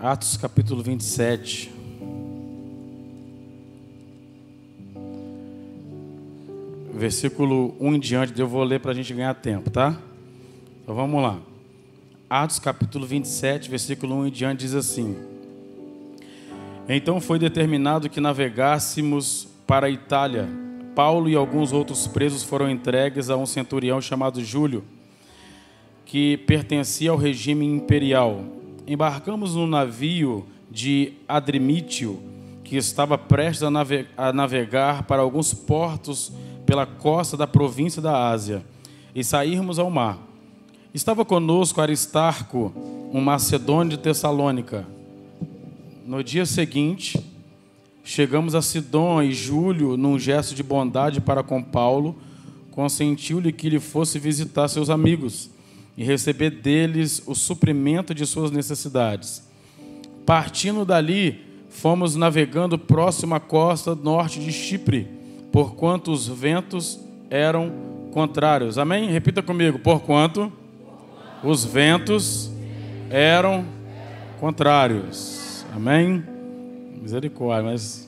Atos capítulo 27. Versículo 1 em diante, eu vou ler para a gente ganhar tempo, tá? Então vamos lá. Atos capítulo 27, versículo 1 em diante diz assim: Então foi determinado que navegássemos para a Itália. Paulo e alguns outros presos foram entregues a um centurião chamado Júlio, que pertencia ao regime imperial. Embarcamos no navio de Adrimítio, que estava prestes a navegar para alguns portos pela costa da província da Ásia, e sairmos ao mar. Estava conosco Aristarco, um macedônio de Tessalônica. No dia seguinte, chegamos a Sidom, e Júlio, num gesto de bondade para com Paulo, consentiu-lhe que ele fosse visitar seus amigos e receber deles o suprimento de suas necessidades. Partindo dali, fomos navegando próximo à costa norte de Chipre, porquanto os ventos eram contrários. Amém? Repita comigo. Porquanto os ventos eram contrários. Amém? Misericórdia, mas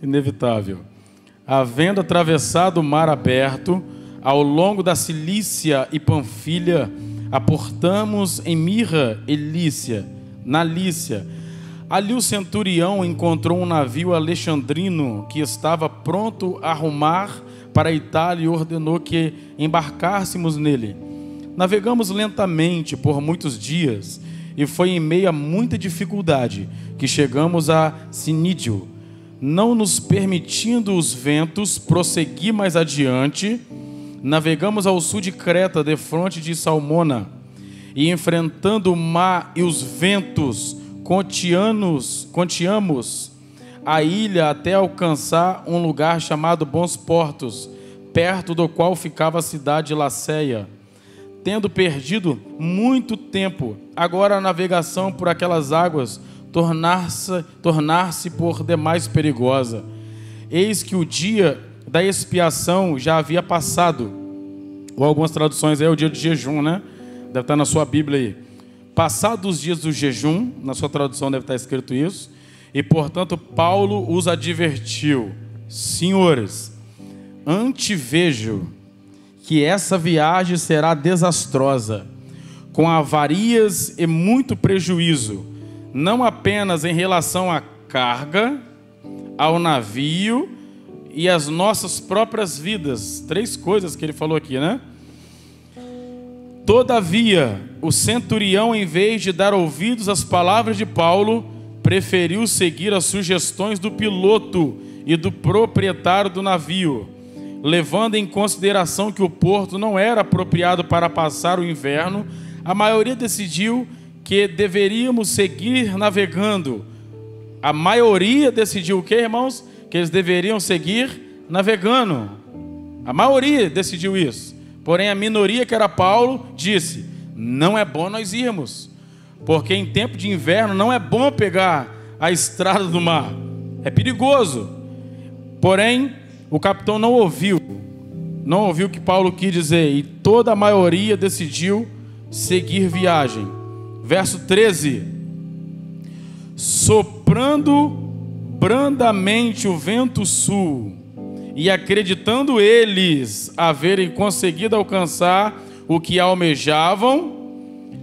inevitável. Havendo atravessado o mar aberto, ao longo da Cilícia e Panfilha, aportamos em Mirra e Lícia, na Lícia. Ali o centurião encontrou um navio alexandrino que estava pronto a rumar para a Itália e ordenou que embarcássemos nele. Navegamos lentamente por muitos dias e foi em meio a muita dificuldade que chegamos a Cinídio. Não nos permitindo os ventos prosseguir mais adiante, navegamos ao sul de Creta, defronte de Salmona, e enfrentando o mar e os ventos, continuamos a ilha até alcançar um lugar chamado Bons Portos, perto do qual ficava a cidade de Laceia. Tendo perdido muito tempo, agora a navegação por aquelas águas tornar-se por demais perigosa. Eis que o dia da expiação já havia passado, ou algumas traduções é o dia de jejum, né? Deve estar na sua Bíblia aí. Passados os dias do jejum, na sua tradução deve estar escrito isso, e portanto Paulo os advertiu: senhores, antevejo que essa viagem será desastrosa, com avarias e muito prejuízo, não apenas em relação à carga, ao navio e às nossas próprias vidas. 3 coisas que ele falou aqui, né? Todavia, o centurião, em vez de dar ouvidos às palavras de Paulo, preferiu seguir as sugestões do piloto e do proprietário do navio, levando em consideração que o porto não era apropriado para passar o inverno. A maioria decidiu que deveríamos seguir navegando. A maioria decidiu o quê, irmãos? Que eles deveriam seguir navegando. A maioria decidiu isso. Porém, a minoria, que era Paulo, disse: não é bom nós irmos, porque em tempo de inverno não é bom pegar a estrada do mar, é perigoso. Porém, o capitão não ouviu o que Paulo quis dizer, e toda a maioria decidiu seguir viagem. Verso 13: soprando brandamente o vento sul, e acreditando eles haverem conseguido alcançar o que almejavam,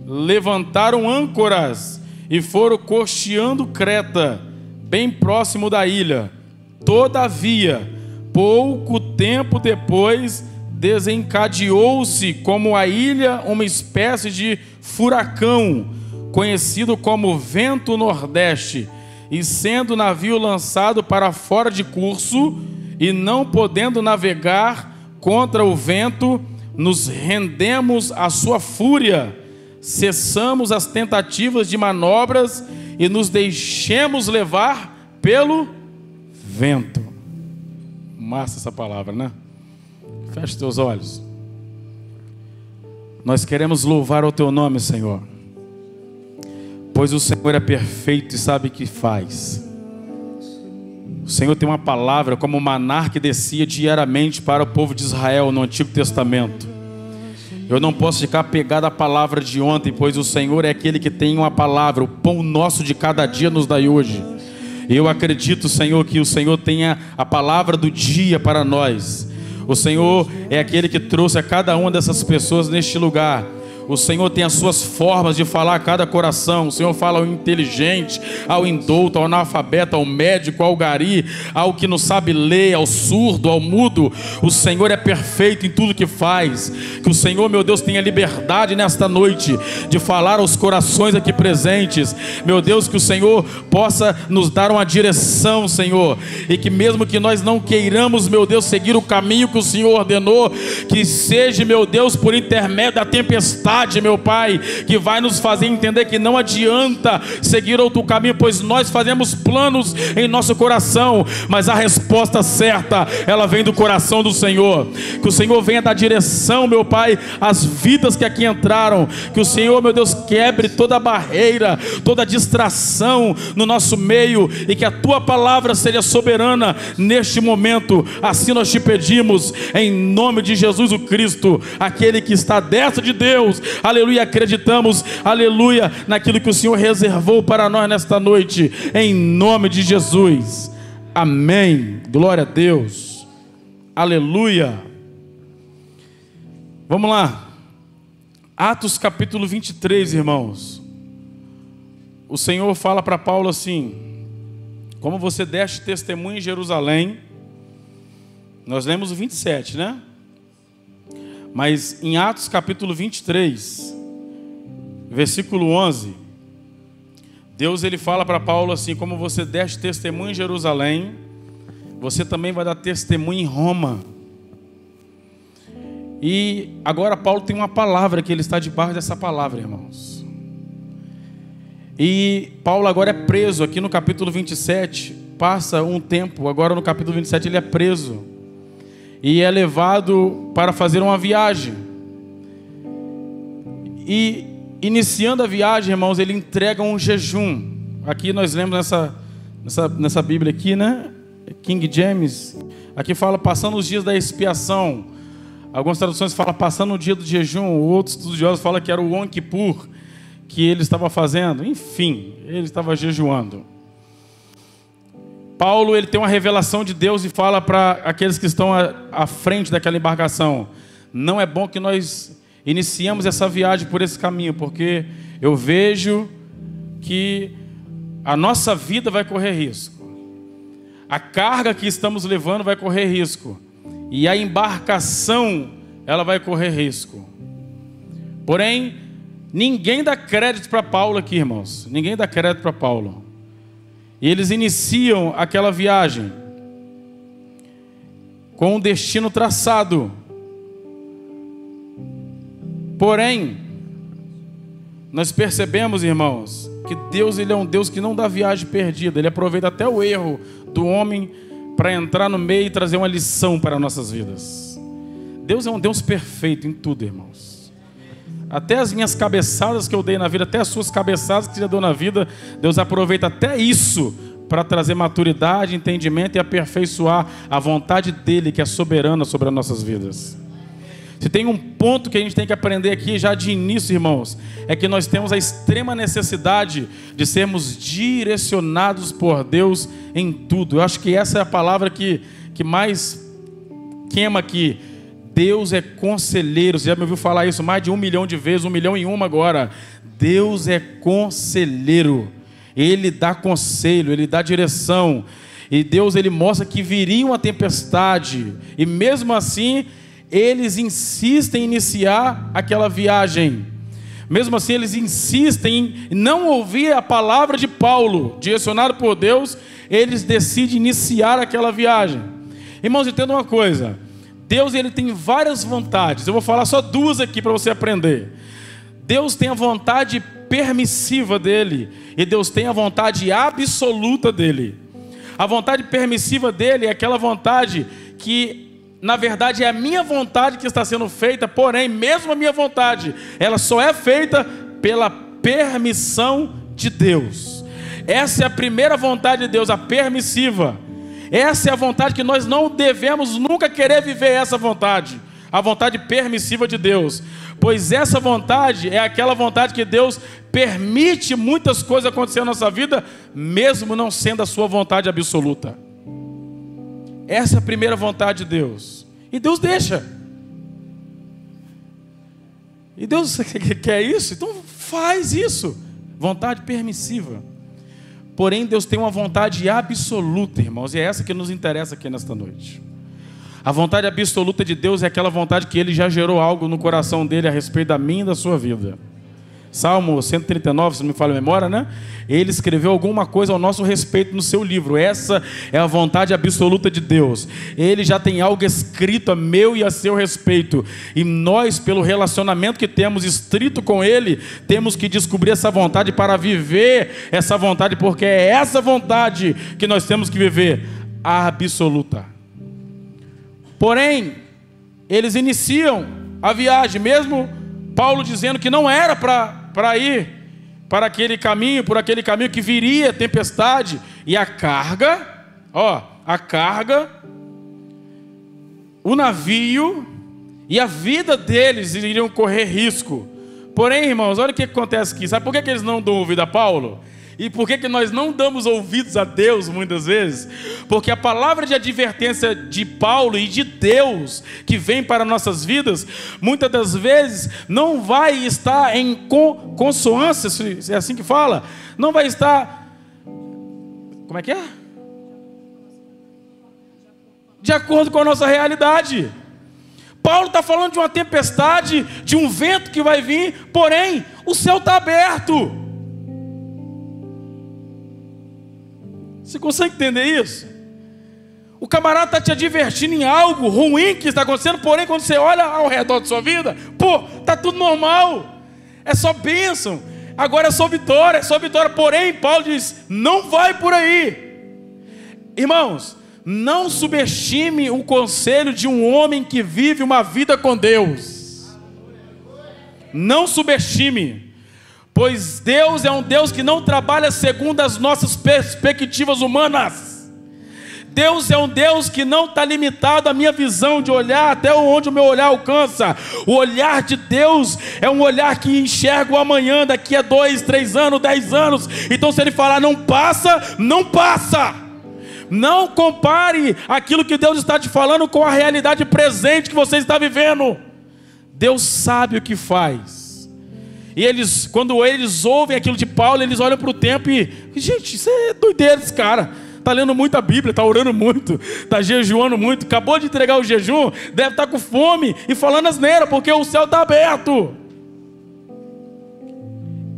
levantaram âncoras e foram costeando Creta, bem próximo da ilha. Todavia, pouco tempo depois, desencadeou-se como a ilha uma espécie de furacão, conhecido como vento nordeste, e sendo o navio lançado para fora de curso, e não podendo navegar contra o vento, nos rendemos à sua fúria, cessamos as tentativas de manobras e nos deixemos levar pelo vento. Massa essa palavra, né? Feche teus olhos. Nós queremos louvar o teu nome, Senhor, pois o Senhor é perfeito e sabe o que faz. O Senhor tem uma palavra como o maná que descia diariamente para o povo de Israel no Antigo Testamento. Eu não posso ficar apegado à palavra de ontem, pois o Senhor é aquele que tem uma palavra. O pão nosso de cada dia nos dai hoje. Eu acredito, Senhor, que o Senhor tenha a palavra do dia para nós. O Senhor é aquele que trouxe a cada uma dessas pessoas neste lugar. O Senhor tem as suas formas de falar a cada coração. O Senhor fala ao inteligente, ao indouto, ao analfabeto, ao médico, ao gari, ao que não sabe ler, ao surdo, ao mudo. O Senhor é perfeito em tudo que faz. Que o Senhor, meu Deus, tenha liberdade nesta noite de falar aos corações aqui presentes. Meu Deus, que o Senhor possa nos dar uma direção, Senhor. E que mesmo que nós não queiramos, meu Deus, seguir o caminho que o Senhor ordenou, que seja, meu Deus, por intermédio da tempestade, meu Pai, que vai nos fazer entender que não adianta seguir outro caminho, pois nós fazemos planos em nosso coração, mas a resposta certa, ela vem do coração do Senhor. Que o Senhor venha dar direção, meu Pai, às vidas que aqui entraram. Que o Senhor, meu Deus, quebre toda barreira, toda distração no nosso meio, e que a Tua palavra seja soberana neste momento. Assim nós te pedimos, em nome de Jesus o Cristo, aquele que está à destra de Deus. Aleluia, acreditamos, aleluia, naquilo que o Senhor reservou para nós nesta noite, em nome de Jesus, amém, glória a Deus, aleluia. Vamos lá, Atos capítulo 23, irmãos. O Senhor fala para Paulo assim: como você deste testemunho em Jerusalém. Nós lemos o 27, né? Mas em Atos capítulo 23, versículo 11, Deus ele fala para Paulo assim: como você deste testemunho em Jerusalém, você também vai dar testemunho em Roma. E agora Paulo tem uma palavra, que ele está debaixo dessa palavra, irmãos. E Paulo agora é preso. Aqui no capítulo 27, passa um tempo, agora no capítulo 27 ele é preso. E é levado para fazer uma viagem. E iniciando a viagem, irmãos, ele entrega um jejum. Aqui nós lemos nessa Bíblia aqui, né? King James. Aqui fala passando os dias da expiação. Algumas traduções falam passando o dia do jejum. Outros estudiosos falam que era o Yom Kippur que ele estava fazendo. Enfim, ele estava jejuando. Paulo ele tem uma revelação de Deus e fala para aqueles que estão à frente daquela embarcação: não é bom que nós iniciamos essa viagem por esse caminho, porque eu vejo que a nossa vida vai correr risco, a carga que estamos levando vai correr risco, e a embarcação ela vai correr risco. Porém, ninguém dá crédito para Paulo aqui, irmãos. Ninguém dá crédito para Paulo. E eles iniciam aquela viagem com um destino traçado. Porém, nós percebemos, irmãos, que Deus ele é um Deus que não dá viagem perdida. Ele aproveita até o erro do homem para entrar no meio e trazer uma lição para nossas vidas. Deus é um Deus perfeito em tudo, irmãos. Até as minhas cabeçadas que eu dei na vida, até as suas cabeçadas que você já deu na vida, Deus aproveita até isso para trazer maturidade, entendimento e aperfeiçoar a vontade dEle, que é soberana sobre as nossas vidas. Se tem um ponto que a gente tem que aprender aqui já de início, irmãos, é que nós temos a extrema necessidade de sermos direcionados por Deus em tudo. Eu acho que essa é a palavra que mais queima aqui. Deus é conselheiro. Você já me ouviu falar isso mais de 1 milhão de vezes, 1 milhão e uma agora. Deus é conselheiro. Ele dá conselho, Ele dá direção. E Deus ele mostra que viria uma tempestade. E mesmo assim, eles insistem em iniciar aquela viagem. Mesmo assim, eles insistem em não ouvir a palavra de Paulo, direcionado por Deus. Eles decidem iniciar aquela viagem. Irmãos, entenda uma coisa. Deus ele tem várias vontades. Eu vou falar só duas aqui para você aprender. Deus tem a vontade permissiva dele, e Deus tem a vontade absoluta dele. A vontade permissiva dele é aquela vontade que, na verdade, é a minha vontade que está sendo feita, porém, mesmo a minha vontade, ela só é feita pela permissão de Deus. Essa é a primeira vontade de Deus, a permissiva. Essa é a vontade que nós não devemos nunca querer viver essa vontade. A vontade permissiva de Deus. Pois essa vontade é aquela vontade que Deus permite muitas coisas acontecerem na nossa vida, mesmo não sendo a sua vontade absoluta. Essa é a primeira vontade de Deus. E Deus deixa. E Deus quer isso? Então faz isso. Vontade permissiva. Porém, Deus tem uma vontade absoluta, irmãos. E é essa que nos interessa aqui nesta noite. A vontade absoluta de Deus é aquela vontade que Ele já gerou algo no coração dele a respeito da minha e da sua vida. Salmo 139, se não me falha a memória, né? Ele escreveu alguma coisa ao nosso respeito no seu livro. Essa é a vontade absoluta de Deus. Ele já tem algo escrito a meu e a seu respeito. E nós, pelo relacionamento que temos estrito com Ele, temos que descobrir essa vontade para viver essa vontade, porque é essa vontade que nós temos que viver, a absoluta. Porém, eles iniciam a viagem, mesmo Paulo dizendo que não era para ir para aquele caminho, por aquele caminho que viria tempestade, e a carga, o navio e a vida deles iriam correr risco. Porém, irmãos, olha o que acontece aqui. Sabe por que eles não dão ouvido a Paulo? E por que nós não damos ouvidos a Deus muitas vezes? Porque a palavra de advertência de Paulo e de Deus que vem para nossas vidas, muitas das vezes não vai estar em consonância, se é assim que fala, não vai estar, como é que é? De acordo com a nossa realidade. Paulo está falando de uma tempestade, de um vento que vai vir, porém o céu está aberto. Você consegue entender isso? O camarada está te advertindo em algo ruim que está acontecendo, porém quando você olha ao redor da sua vida, está tudo normal, é só bênção, agora é só vitória, porém Paulo diz, não vai por aí. Irmãos, não subestime o conselho de um homem que vive uma vida com Deus. Não subestime. Pois Deus é um Deus que não trabalha segundo as nossas perspectivas humanas. Deus é um Deus que não está limitado à minha visão de olhar até onde o meu olhar alcança. O olhar de Deus é um olhar que enxerga o amanhã, daqui a 2, 3 anos, 10 anos. Então se Ele falar não passa, não passa. Não compare aquilo que Deus está te falando com a realidade presente que você está vivendo. Deus sabe o que faz. E eles, quando eles ouvem aquilo de Paulo, eles olham para o tempo e... Gente, isso é doideira esse cara. Está lendo muito a Bíblia, está orando muito, está jejuando muito, acabou de entregar o jejum, deve estar com fome e falando asneira, porque o céu está aberto.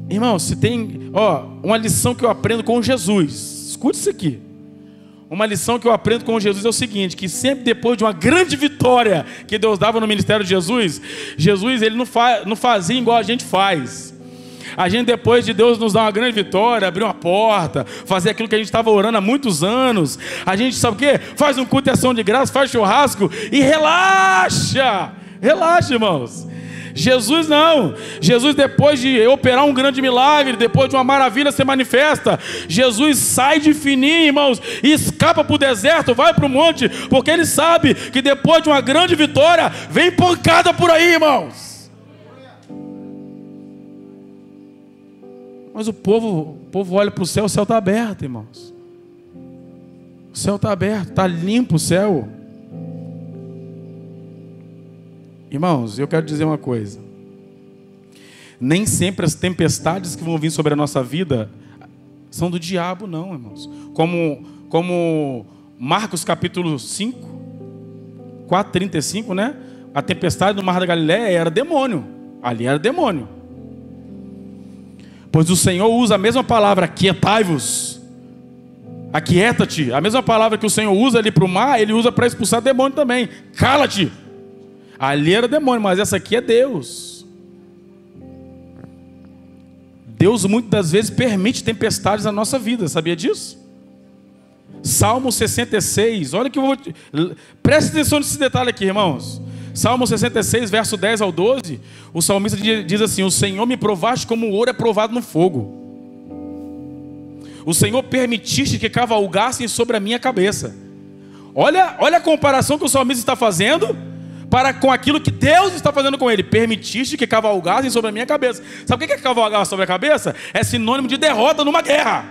Irmão, se tem uma lição que eu aprendo com Jesus, escute isso aqui. Uma lição que eu aprendo com Jesus é o seguinte, que sempre depois de uma grande vitória que Deus dava no ministério de Jesus, ele não fazia igual a gente faz. A gente, depois de Deus nos dar uma grande vitória, abrir uma porta, fazer aquilo que a gente estava orando há muitos anos, a gente sabe o quê? Faz um culto de ação de graça, faz churrasco e relaxa. Relaxa, irmãos. Jesus não. Jesus, depois de operar um grande milagre, depois de uma maravilha ser manifesta, Jesus sai de fininho, irmãos, e escapa para o deserto, vai para o monte, porque Ele sabe que depois de uma grande vitória vem pancada por aí, irmãos. Mas o povo olha para o céu está aberto, irmãos. O céu está aberto, está limpo o céu. Irmãos, eu quero dizer uma coisa. Nem sempre as tempestades que vão vir sobre a nossa vida são do diabo, não, irmãos. Como Marcos capítulo 5, 4:35, né? A tempestade do Mar da Galileia era demônio. Ali era demônio. Pois o Senhor usa a mesma palavra, aquietai-vos. Aquieta-te. A mesma palavra que o Senhor usa ali para o mar, Ele usa para expulsar demônio também. Cala-te. Ali era demônio, mas essa aqui é Deus. Deus muitas das vezes permite tempestades na nossa vida, sabia disso? Salmo 66, olha que eu vou... Preste atenção nesse detalhe aqui, irmãos. Salmo 66, verso 10 ao 12, o salmista diz assim: o Senhor me provaste como o ouro é provado no fogo. O Senhor permitiste que cavalgassem sobre a minha cabeça. Olha a comparação que o salmista está fazendo. para com aquilo que Deus está fazendo com ele. Permitiste que cavalgassem sobre a minha cabeça. Sabe o que é cavalgar sobre a cabeça? É sinônimo de derrota numa guerra.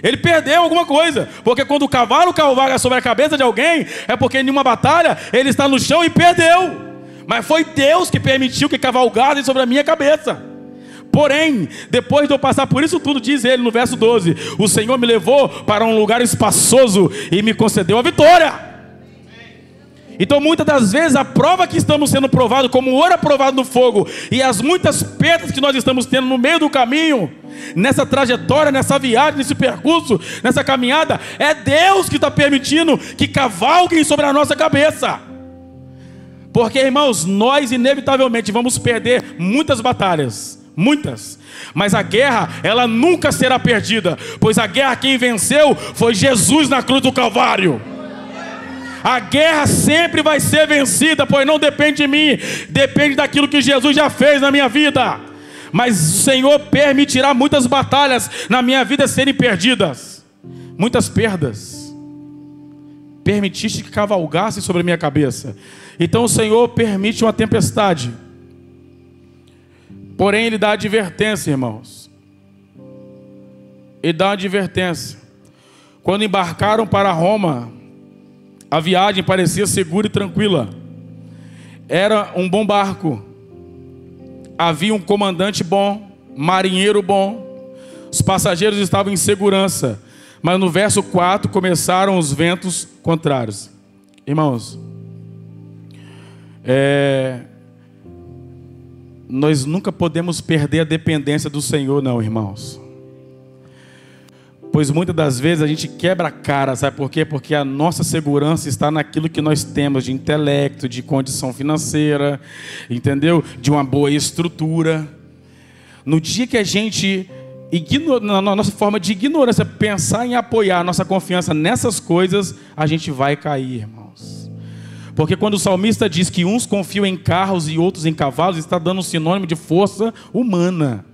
Ele perdeu alguma coisa, porque quando o cavalo cavalga sobre a cabeça de alguém, é porque em uma batalha ele está no chão e perdeu. Mas foi Deus que permitiu que cavalgassem sobre a minha cabeça. Porém, depois de eu passar por isso tudo, diz ele no verso 12, o Senhor me levou para um lugar espaçoso e me concedeu a vitória. Então muitas das vezes a prova que estamos sendo provados, como ouro aprovado no fogo, e as muitas perdas que nós estamos tendo no meio do caminho, nessa trajetória, nessa viagem, nesse percurso, nessa caminhada, é Deus que está permitindo que cavalguem sobre a nossa cabeça. Porque, irmãos, nós inevitavelmente vamos perder muitas batalhas, muitas, mas a guerra, ela nunca será perdida, pois a guerra quem venceu foi Jesus na cruz do Calvário. A guerra sempre vai ser vencida, pois não depende de mim, depende daquilo que Jesus já fez na minha vida. Mas o Senhor permitirá muitas batalhas na minha vida serem perdidas, muitas perdas. Permitiste que cavalgasse sobre a minha cabeça. Então o Senhor permite uma tempestade, porém Ele dá advertência, irmãos. Ele dá uma advertência. Quando embarcaram para Roma, a viagem parecia segura e tranquila. Era um bom barco. Havia um comandante bom, marinheiro bom. Os passageiros estavam em segurança. Mas no verso 4 começaram os ventos contrários. Irmãos, nós nunca podemos perder a dependência do Senhor, não, irmãos. Pois muitas das vezes a gente quebra a cara, sabe por quê? Porque a nossa segurança está naquilo que nós temos de intelecto, de condição financeira, entendeu? De uma boa estrutura. No dia que a gente, na nossa forma de ignorância, pensar em apoiar a nossa confiança nessas coisas, a gente vai cair, irmãos. Porque quando o salmista diz que uns confiam em carros e outros em cavalos, está dando um sinônimo de força humana.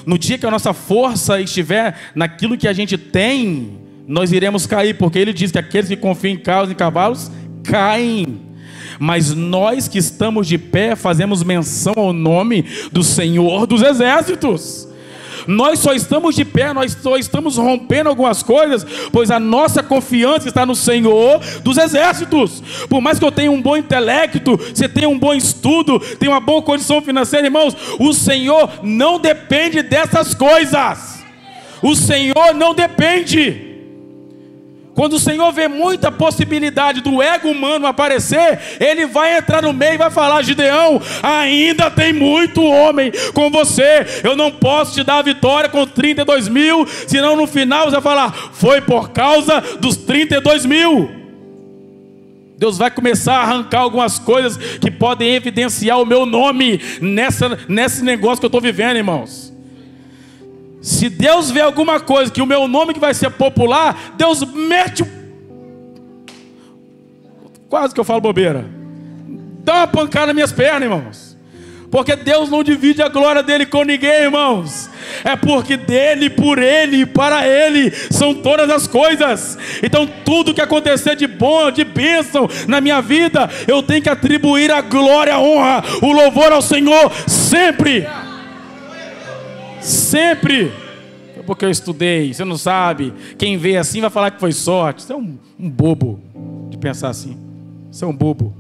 No dia que a nossa força estiver naquilo que a gente tem, nós iremos cair, porque ele diz que aqueles que confiam em carros e cavalos caem. Mas nós que estamos de pé fazemos menção ao nome do Senhor dos Exércitos. Nós só estamos de pé, nós só estamos rompendo algumas coisas, pois a nossa confiança está no Senhor dos Exércitos. Por mais que eu tenha um bom intelecto, você tenha um bom estudo, tenha uma boa condição financeira, irmãos, o Senhor não depende dessas coisas. O Senhor não depende. Quando o Senhor vê muita possibilidade do ego humano aparecer, Ele vai entrar no meio e vai falar: Gideão, ainda tem muito homem com você. Eu não posso te dar a vitória com 32 mil, senão no final você vai falar: foi por causa dos 32 mil. Deus vai começar a arrancar algumas coisas que podem evidenciar o meu nome nesse negócio que eu estou vivendo, irmãos. Se Deus vê alguma coisa que o meu nome que vai ser popular, Deus mete quase que eu falo bobeira. Dá uma pancada nas minhas pernas, irmãos. Porque Deus não divide a glória dele com ninguém, irmãos. É porque dele, por ele e para ele são todas as coisas. Então tudo que acontecer de bom, de bênção na minha vida, eu tenho que atribuir a glória, a honra, o louvor ao Senhor sempre. Sempre. Porque eu estudei, você não sabe. Quem vê assim vai falar que foi sorte. Você é um bobo de pensar assim. Você é um bobo.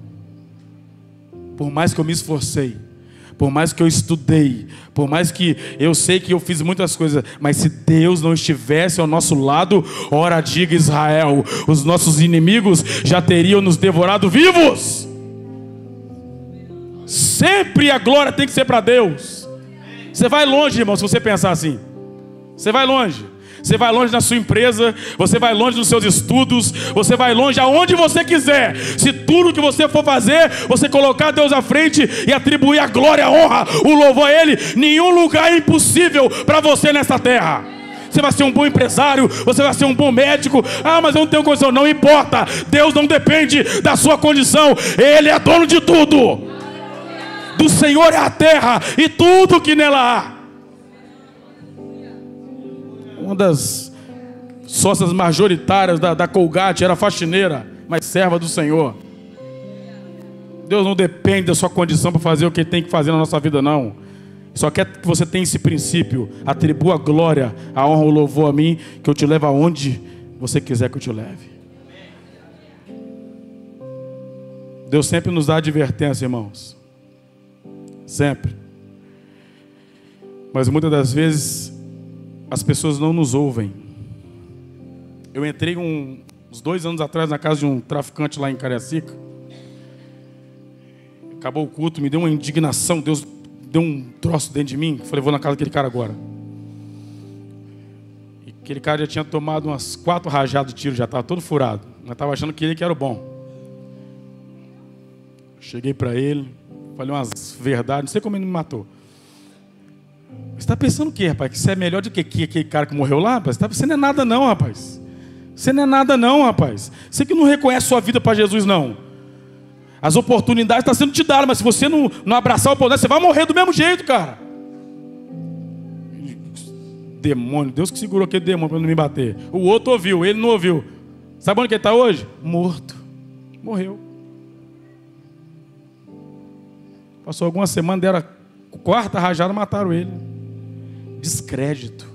Por mais que eu me esforcei, por mais que eu estudei, por mais que eu sei que eu fiz muitas coisas, mas se Deus não estivesse ao nosso lado, ora diga Israel, os nossos inimigos já teriam nos devorado vivos. Sempre a glória tem que ser para Deus. Você vai longe, irmão, se você pensar assim. Você vai longe. Você vai longe na sua empresa, você vai longe nos seus estudos, você vai longe aonde você quiser. Se tudo que você for fazer, você colocar Deus à frente e atribuir a glória, a honra, o louvor a Ele, nenhum lugar é impossível para você nessa terra. Você vai ser um bom empresário, você vai ser um bom médico. Ah, mas eu não tenho condição. Não importa, Deus não depende da sua condição. Ele é dono de tudo. Do Senhor é a terra e tudo que nela há. Uma das sócias majoritárias da Colgate era faxineira, mas serva do Senhor. Deus não depende da sua condição para fazer o que Ele tem que fazer na nossa vida, não. Só quer que você tenha esse princípio. Atribua a glória, a honra, o louvor a mim, que eu te levo aonde você quiser que eu te leve. Deus sempre nos dá advertência, irmãos. Sempre. Mas muitas das vezes as pessoas não nos ouvem. Eu entrei uns 2 anos atrás na casa de um traficante lá em Cariacica. Acabou o culto, me deu uma indignação. Deus deu um troço dentro de mim. Falei, vou na casa daquele cara agora. E aquele cara já tinha tomado umas 4 rajadas de tiro, já estava todo furado. Mas estava achando que ele que era o bom. Cheguei para ele, falei umas verdades, não sei como ele me matou. Você está pensando o quê, rapaz? Que você é melhor do que aquele cara que morreu lá, rapaz? Você não é nada não, rapaz. Você não é nada não, rapaz. Você que não reconhece sua vida para Jesus, não. As oportunidades estão sendo te dadas, mas se você não abraçar a oportunidade, você vai morrer do mesmo jeito, cara. Demônio, Deus que segurou aquele demônio para não me bater. O outro ouviu, ele não ouviu. Sabe onde que ele está hoje? Morto. Morreu. Passou algumas semanas, deram a 4ª rajada, mataram ele. Descrédito.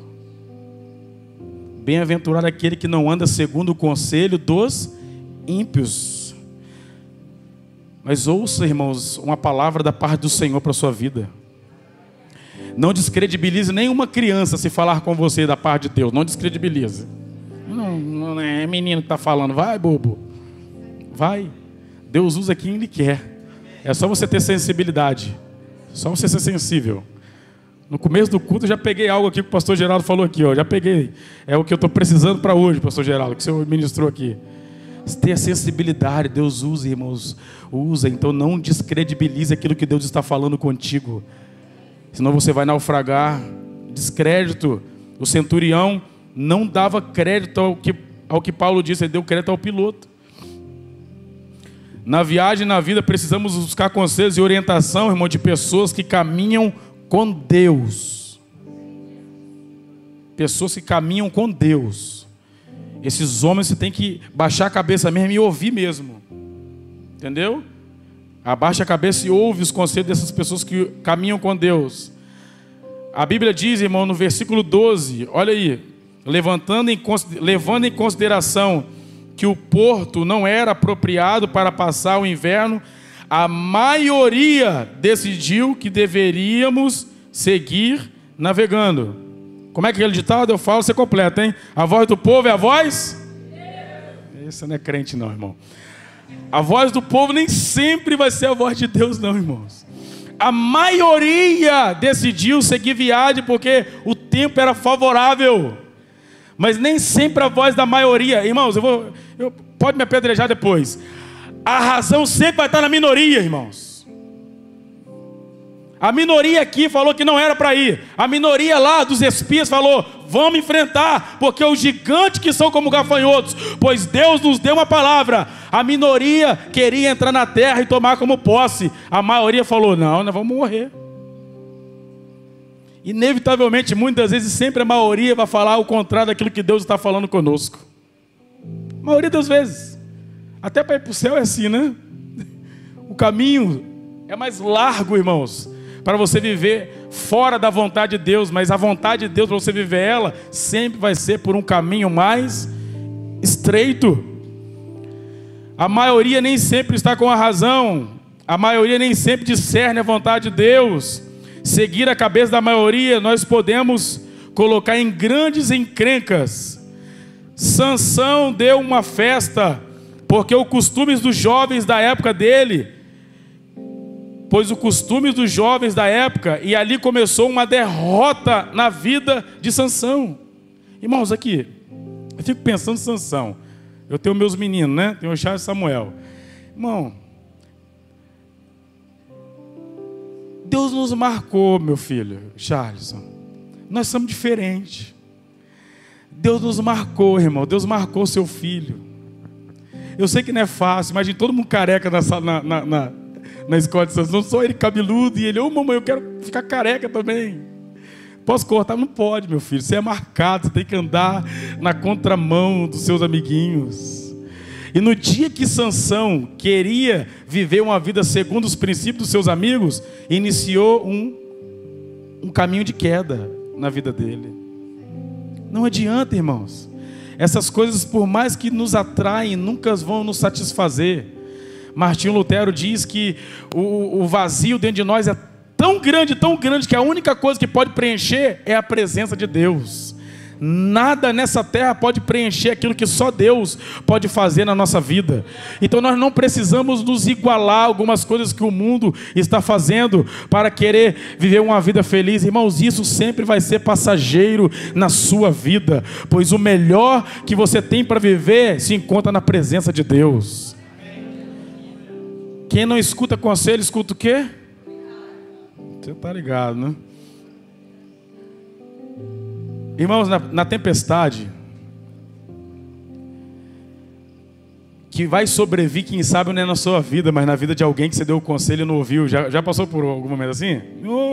Bem-aventurado aquele que não anda segundo o conselho dos ímpios. Mas ouça, irmãos, uma palavra da parte do Senhor para a sua vida. Não descredibilize nenhuma criança se falar com você da parte de Deus. Não descredibilize. Não é menino que está falando. Vai, bobo. Vai. Deus usa quem Ele quer. É só você ter sensibilidade. Só você ser sensível. No começo do culto eu já peguei algo aqui que o pastor Geraldo falou aqui. Já peguei. É o que eu estou precisando para hoje, pastor Geraldo, que o senhor ministrou aqui. Ter a sensibilidade. Deus usa, irmãos. Usa. Então não descredibilize aquilo que Deus está falando contigo. Senão você vai naufragar. Descrédito. O centurião não dava crédito ao que Paulo disse. Ele deu crédito ao piloto. Na viagem, na vida, precisamos buscar conselhos e orientação, irmão, de pessoas que caminham com Deus. Pessoas que caminham com Deus. Esses homens você tem que baixar a cabeça mesmo e ouvir mesmo. Entendeu? Abaixa a cabeça e ouve os conselhos dessas pessoas que caminham com Deus. A Bíblia diz, irmão, no versículo 12, olha aí, levando em consideração que o porto não era apropriado para passar o inverno, a maioria decidiu que deveríamos seguir navegando. Como é que é aquele ditado? Eu falo, você completa, hein? A voz do povo é a voz? Esse não é crente não, irmão. A voz do povo nem sempre vai ser a voz de Deus não, irmãos. A maioria decidiu seguir viagem porque o tempo era favorável. Mas nem sempre a voz da maioria. Irmãos, pode me apedrejar depois. A razão sempre vai estar na minoria, irmãos. A minoria aqui falou que não era para ir. A minoria lá dos espias falou, vamos enfrentar, porque os gigantes que são como gafanhotos, pois Deus nos deu uma palavra. A minoria queria entrar na terra e tomar como posse. A maioria falou, não, nós vamos morrer. Inevitavelmente, muitas vezes, sempre a maioria vai falar o contrário daquilo que Deus está falando conosco. A maioria das vezes. Até para ir para o céu é assim, né? O caminho é mais largo, irmãos, para você viver fora da vontade de Deus. Mas a vontade de Deus, para você viver ela, sempre vai ser por um caminho mais estreito. A maioria nem sempre está com a razão. A maioria nem sempre discerne a vontade de Deus. Seguir a cabeça da maioria, nós podemos colocar em grandes encrencas. Sansão deu uma festa, porque os costumes dos jovens da época dele, e ali começou uma derrota na vida de Sansão. Irmãos, aqui, eu fico pensando em Sansão. Eu tenho meus meninos, né? Tenho o Charles e Samuel. Irmão, Deus nos marcou, meu filho, Charles. Nós somos diferentes. Deus nos marcou, irmão. Deus marcou seu filho. Eu sei que não é fácil. Imagina todo mundo careca na escola de Sansão. Não só ele cabeludo e ele, mamãe, eu quero ficar careca também. Posso cortar? Não pode, meu filho. Você é marcado, você tem que andar na contramão dos seus amiguinhos. E no dia que Sansão queria viver uma vida segundo os princípios dos seus amigos, iniciou um caminho de queda na vida dele. Não adianta, irmãos. Essas coisas, por mais que nos atraem, nunca vão nos satisfazer. Martinho Lutero diz que o vazio dentro de nós é tão grande, que a única coisa que pode preencher é a presença de Deus. Nada nessa terra pode preencher aquilo que só Deus pode fazer na nossa vida. Então nós não precisamos nos igualar a algumas coisas que o mundo está fazendo para querer viver uma vida feliz. Irmãos, isso sempre vai ser passageiro na sua vida, pois o melhor que você tem para viver se encontra na presença de Deus. Quem não escuta conselho, escuta o quê? Você está ligado, né? Irmãos, na tempestade, que vai sobreviver, quem sabe não é na sua vida, mas na vida de alguém que você deu o conselho e não ouviu. Já passou por algum momento assim?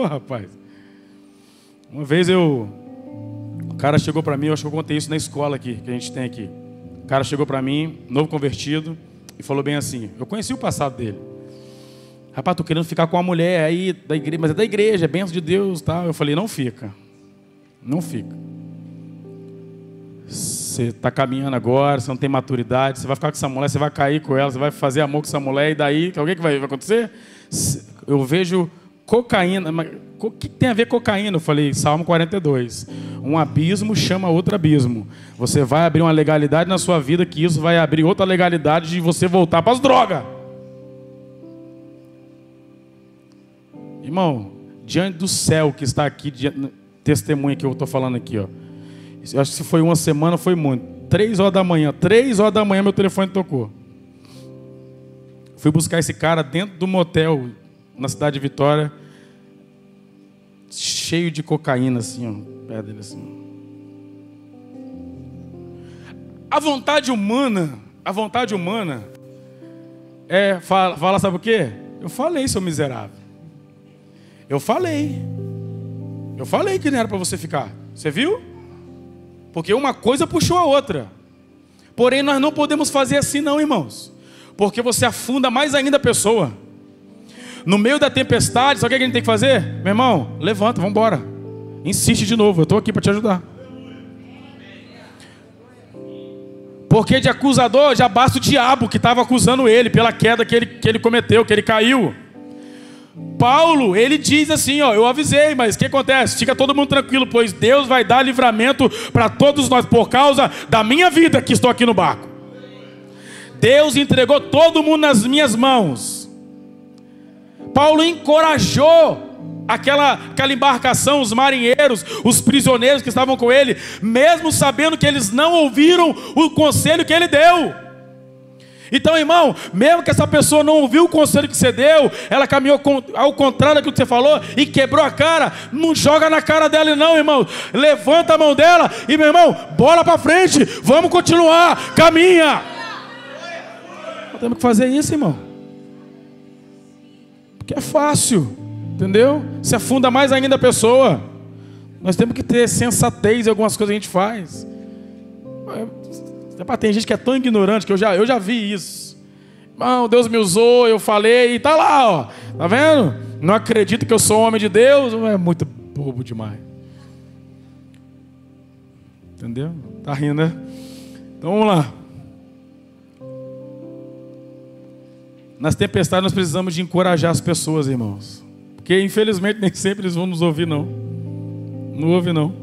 Rapaz. Uma vez o cara chegou para mim, eu acho que eu contei isso na escola aqui, que a gente tem aqui. O cara chegou para mim, novo convertido, e falou bem assim, eu conheci o passado dele. Rapaz, tô querendo ficar com uma mulher aí da igreja, mas é da igreja, é bênção de Deus, tá? Eu falei, não fica. Não fica. Você está caminhando agora, você não tem maturidade, você vai ficar com essa mulher, você vai cair com ela, você vai fazer amor com essa mulher, e daí, o que vai acontecer? Eu vejo cocaína. O que tem a ver cocaína? Eu falei, Salmo 42. Um abismo chama outro abismo. Você vai abrir uma legalidade na sua vida, que isso vai abrir outra legalidade de você voltar para as drogas. Irmão, diante do céu que está aqui, testemunha que eu estou falando aqui, ó. Eu acho que se foi uma semana, foi muito. 3 horas da manhã meu telefone tocou. Fui buscar esse cara dentro do motel na cidade de Vitória, cheio de cocaína, assim, ó, perto dele, assim. A vontade humana fala, sabe o quê? Eu falei, seu miserável. Eu falei que não era para você ficar. Você viu? Porque uma coisa puxou a outra. Porém, nós não podemos fazer assim não, irmãos. Porque você afunda mais ainda a pessoa. No meio da tempestade, sabe o que a gente tem que fazer? Meu irmão, levanta, vamos embora. Insiste de novo, eu estou aqui para te ajudar. Porque de acusador já basta o diabo que estava acusando ele pela queda que ele cometeu, que ele caiu. Paulo, ele diz assim, ó, eu avisei, mas o que acontece? Fica todo mundo tranquilo, pois Deus vai dar livramento para todos nós por causa da minha vida que estou aqui no barco. Deus entregou todo mundo nas minhas mãos. Paulo encorajou aquela embarcação, os marinheiros, os prisioneiros que estavam com ele, mesmo sabendo que eles não ouviram o conselho que ele deu. Então, irmão, mesmo que essa pessoa não ouviu o conselho que você deu, ela caminhou ao contrário daquilo que você falou e quebrou a cara, não joga na cara dela não, irmão. Levanta a mão dela e, meu irmão, bola para frente, vamos continuar, caminha. Nós temos que fazer isso, irmão. Porque é fácil, entendeu? Se afunda mais ainda a pessoa. Nós temos que ter sensatez em algumas coisas que a gente faz. Tem gente que é tão ignorante que eu já vi isso. Irmão, Deus me usou, eu falei, e tá lá, ó. Tá vendo? Não acredito que eu sou homem de Deus. É muito bobo demais. Entendeu? Tá rindo, né? Então vamos lá. Nas tempestades nós precisamos de encorajar as pessoas, irmãos. Porque infelizmente nem sempre eles vão nos ouvir, não. Não ouve, não.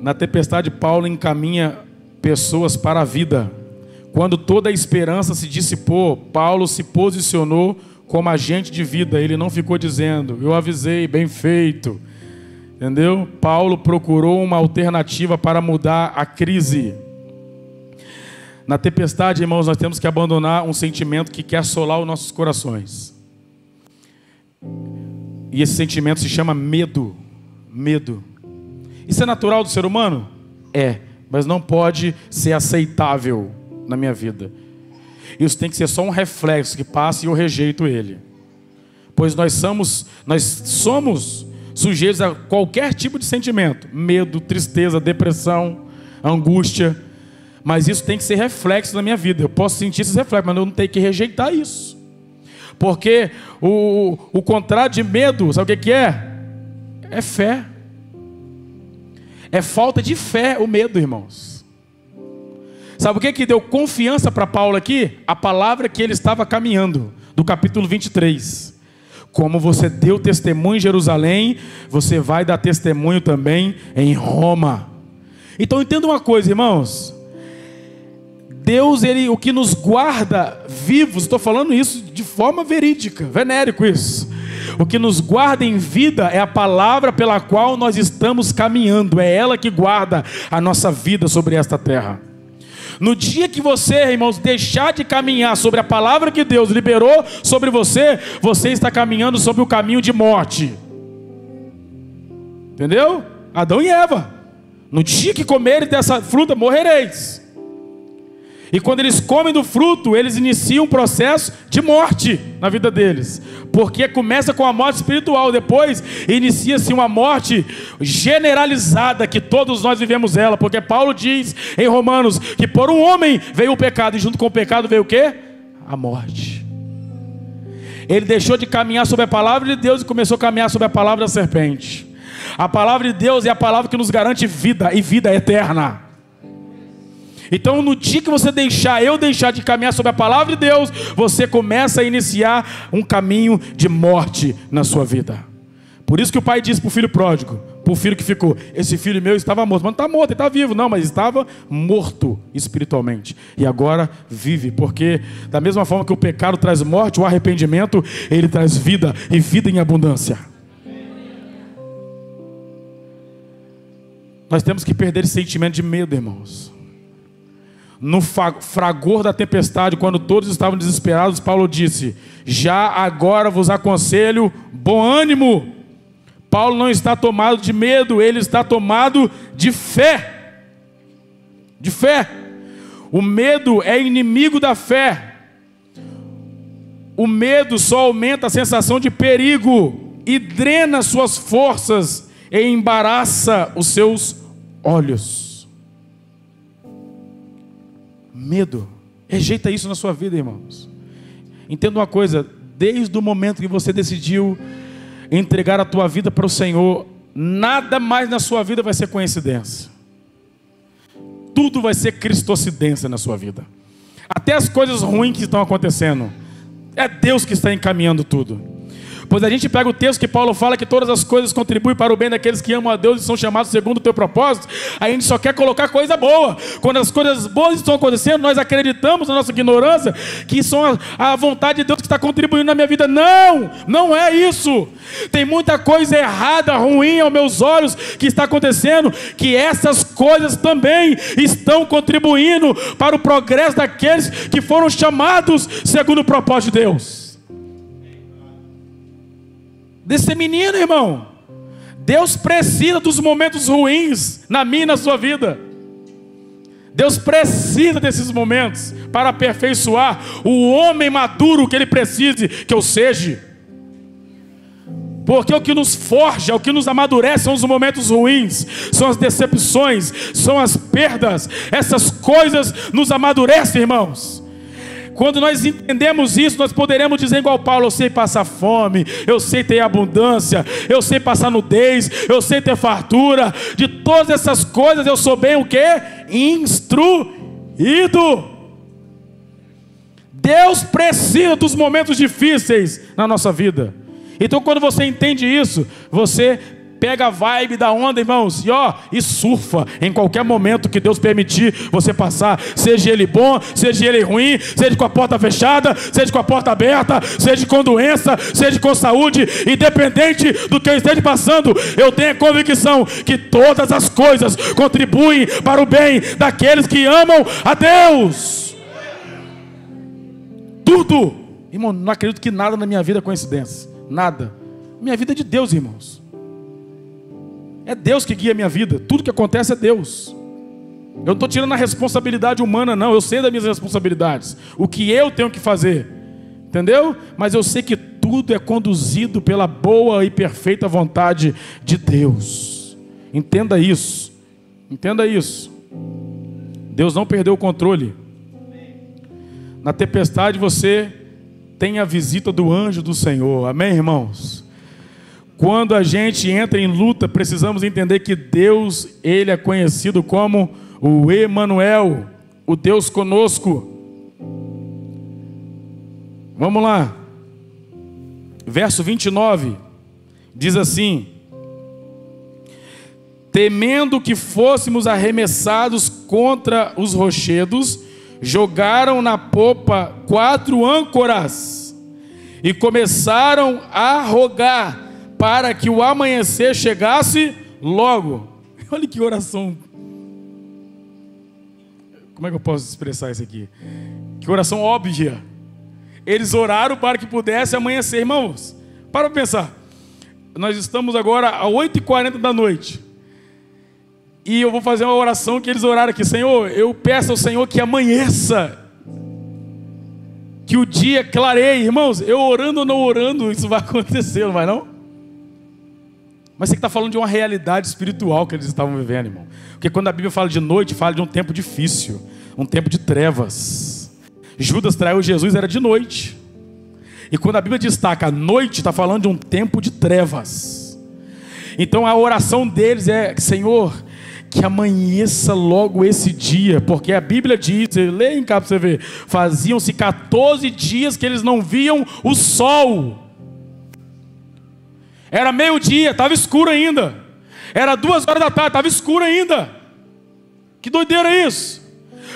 Na tempestade, Paulo encaminha pessoas para a vida. Quando toda a esperança se dissipou, Paulo se posicionou como agente de vida. Ele não ficou dizendo, eu avisei, bem feito. Entendeu? Paulo procurou uma alternativa para mudar a crise. Na tempestade, irmãos, nós temos que abandonar um sentimento que quer assolar os nossos corações. E esse sentimento se chama medo. Medo. Isso é natural do ser humano? É, mas não pode ser aceitável na minha vida. Isso tem que ser só um reflexo que passa e eu rejeito ele. Pois nós somos sujeitos a qualquer tipo de sentimento. Medo, tristeza, depressão, angústia. Mas isso tem que ser reflexo na minha vida. Eu posso sentir esses reflexos, mas eu não tenho que rejeitar isso. Porque o contrário de medo, sabe o que é? É fé. É falta de fé o medo, irmãos. Sabe o que deu confiança para Paulo aqui? A palavra que ele estava caminhando, do capítulo 23. Como você deu testemunho em Jerusalém, você vai dar testemunho também em Roma. Então entenda uma coisa, irmãos. Deus, o que nos guarda vivos, estou falando isso de forma verídica, venérico isso. O que nos guarda em vida é a palavra pela qual nós estamos caminhando. É ela que guarda a nossa vida sobre esta terra. No dia que você, irmãos, deixar de caminhar sobre a palavra que Deus liberou sobre você, você está caminhando sobre o caminho de morte. Entendeu? Adão e Eva. No dia que comerem dessa fruta, morrereis. E quando eles comem do fruto, eles iniciam um processo de morte na vida deles. Porque começa com a morte espiritual, depois inicia-se uma morte generalizada, que todos nós vivemos ela. Porque Paulo diz em Romanos que por um homem veio o pecado, e junto com o pecado veio o quê? A morte. Ele deixou de caminhar sobre a palavra de Deus e começou a caminhar sobre a palavra da serpente. A palavra de Deus é a palavra que nos garante vida, e vida eterna. Então no dia que você deixar de caminhar sobre a palavra de Deus, você começa a iniciar um caminho de morte na sua vida. Por isso que o pai disse para o filho pródigo, para o filho que ficou: esse filho meu estava morto. Mas não está morto, ele está vivo. Não, mas estava morto espiritualmente. E agora vive, porque da mesma forma que o pecado traz morte, o arrependimento, ele traz vida, e vida em abundância. Nós temos que perder esse sentimento de medo, irmãos. No fragor da tempestade, quando todos estavam desesperados, Paulo disse: já agora vos aconselho bom ânimo. Paulo não está tomado de medo, ele está tomado de fé. De fé. O medo é inimigo da fé. O medo só aumenta a sensação de perigo e drena suas forças e embaraça os seus olhos. Medo. Rejeita isso na sua vida, irmãos. Entenda uma coisa: desde o momento que você decidiu entregar a tua vida para o Senhor, nada mais na sua vida vai ser coincidência. Tudo vai ser cristocidência na sua vida. Até as coisas ruins que estão acontecendo, é Deus que está encaminhando tudo. Pois a gente pega o texto que Paulo fala que todas as coisas contribuem para o bem daqueles que amam a Deus e são chamados segundo o teu propósito. A gente só quer colocar coisa boa. Quando as coisas boas estão acontecendo, nós acreditamos na nossa ignorância que são a vontade de Deus que está contribuindo na minha vida. Não, não é isso. Tem muita coisa errada, ruim aos meus olhos que está acontecendo, que essas coisas também estão contribuindo para o progresso daqueles que foram chamados segundo o propósito de Deus. Desse menino, irmão, Deus precisa dos momentos ruins na minha e na sua vida. Deus precisa desses momentos para aperfeiçoar o homem maduro que Ele precise que eu seja. Porque o que nos forja, o que nos amadurece são os momentos ruins, são as decepções, são as perdas. Essas coisas nos amadurecem, irmãos. Quando nós entendemos isso, nós poderemos dizer igual Paulo: eu sei passar fome, eu sei ter abundância, eu sei passar nudez, eu sei ter fartura. De todas essas coisas eu sou bem o quê? Instruído. Deus precisa dos momentos difíceis na nossa vida. Então quando você entende isso, você pega a vibe da onda, irmãos, e surfa em qualquer momento que Deus permitir você passar. Seja ele bom, seja ele ruim, seja com a porta fechada, seja com a porta aberta, seja com doença, seja com saúde. Independente do que eu esteja passando, eu tenho a convicção que todas as coisas contribuem para o bem daqueles que amam a Deus. Tudo. Irmão, não acredito que nada na minha vida é coincidência. Nada. Minha vida é de Deus, irmãos. É Deus que guia a minha vida. Tudo que acontece é Deus. Eu não estou tirando a responsabilidade humana, não. Eu sei das minhas responsabilidades. O que eu tenho que fazer. Entendeu? Mas eu sei que tudo é conduzido pela boa e perfeita vontade de Deus. Entenda isso. Entenda isso. Deus não perdeu o controle. Na tempestade você tem a visita do anjo do Senhor. Amém, irmãos? Quando a gente entra em luta, precisamos entender que Deus, Ele é conhecido como o Emanuel, o Deus conosco. Vamos lá. Verso 29, diz assim: temendo que fôssemos arremessados contra os rochedos, jogaram na popa 4 âncoras e começaram a rogar para que o amanhecer chegasse logo. Olha que oração. Como é que eu posso expressar isso aqui? Que oração óbvia. Eles oraram para que pudesse amanhecer. Irmãos, para pensar. Nós estamos agora às 8h40 da noite. E eu vou fazer uma oração que eles oraram aqui. Senhor, eu peço ao Senhor que amanheça. Que o dia clareie. Irmãos, eu orando ou não orando, isso vai acontecer, não vai não? Mas você está falando de uma realidade espiritual que eles estavam vivendo, irmão. Porque quando a Bíblia fala de noite, fala de um tempo difícil. Um tempo de trevas. Judas traiu Jesus, era de noite. E quando a Bíblia destaca a noite, está falando de um tempo de trevas. Então a oração deles é: Senhor, que amanheça logo esse dia. Porque a Bíblia diz, lê em cá para você ver, faziam-se 14 dias que eles não viam o sol. Era meio-dia, estava escuro ainda. Era 2 horas da tarde, estava escuro ainda. Que doideira é isso?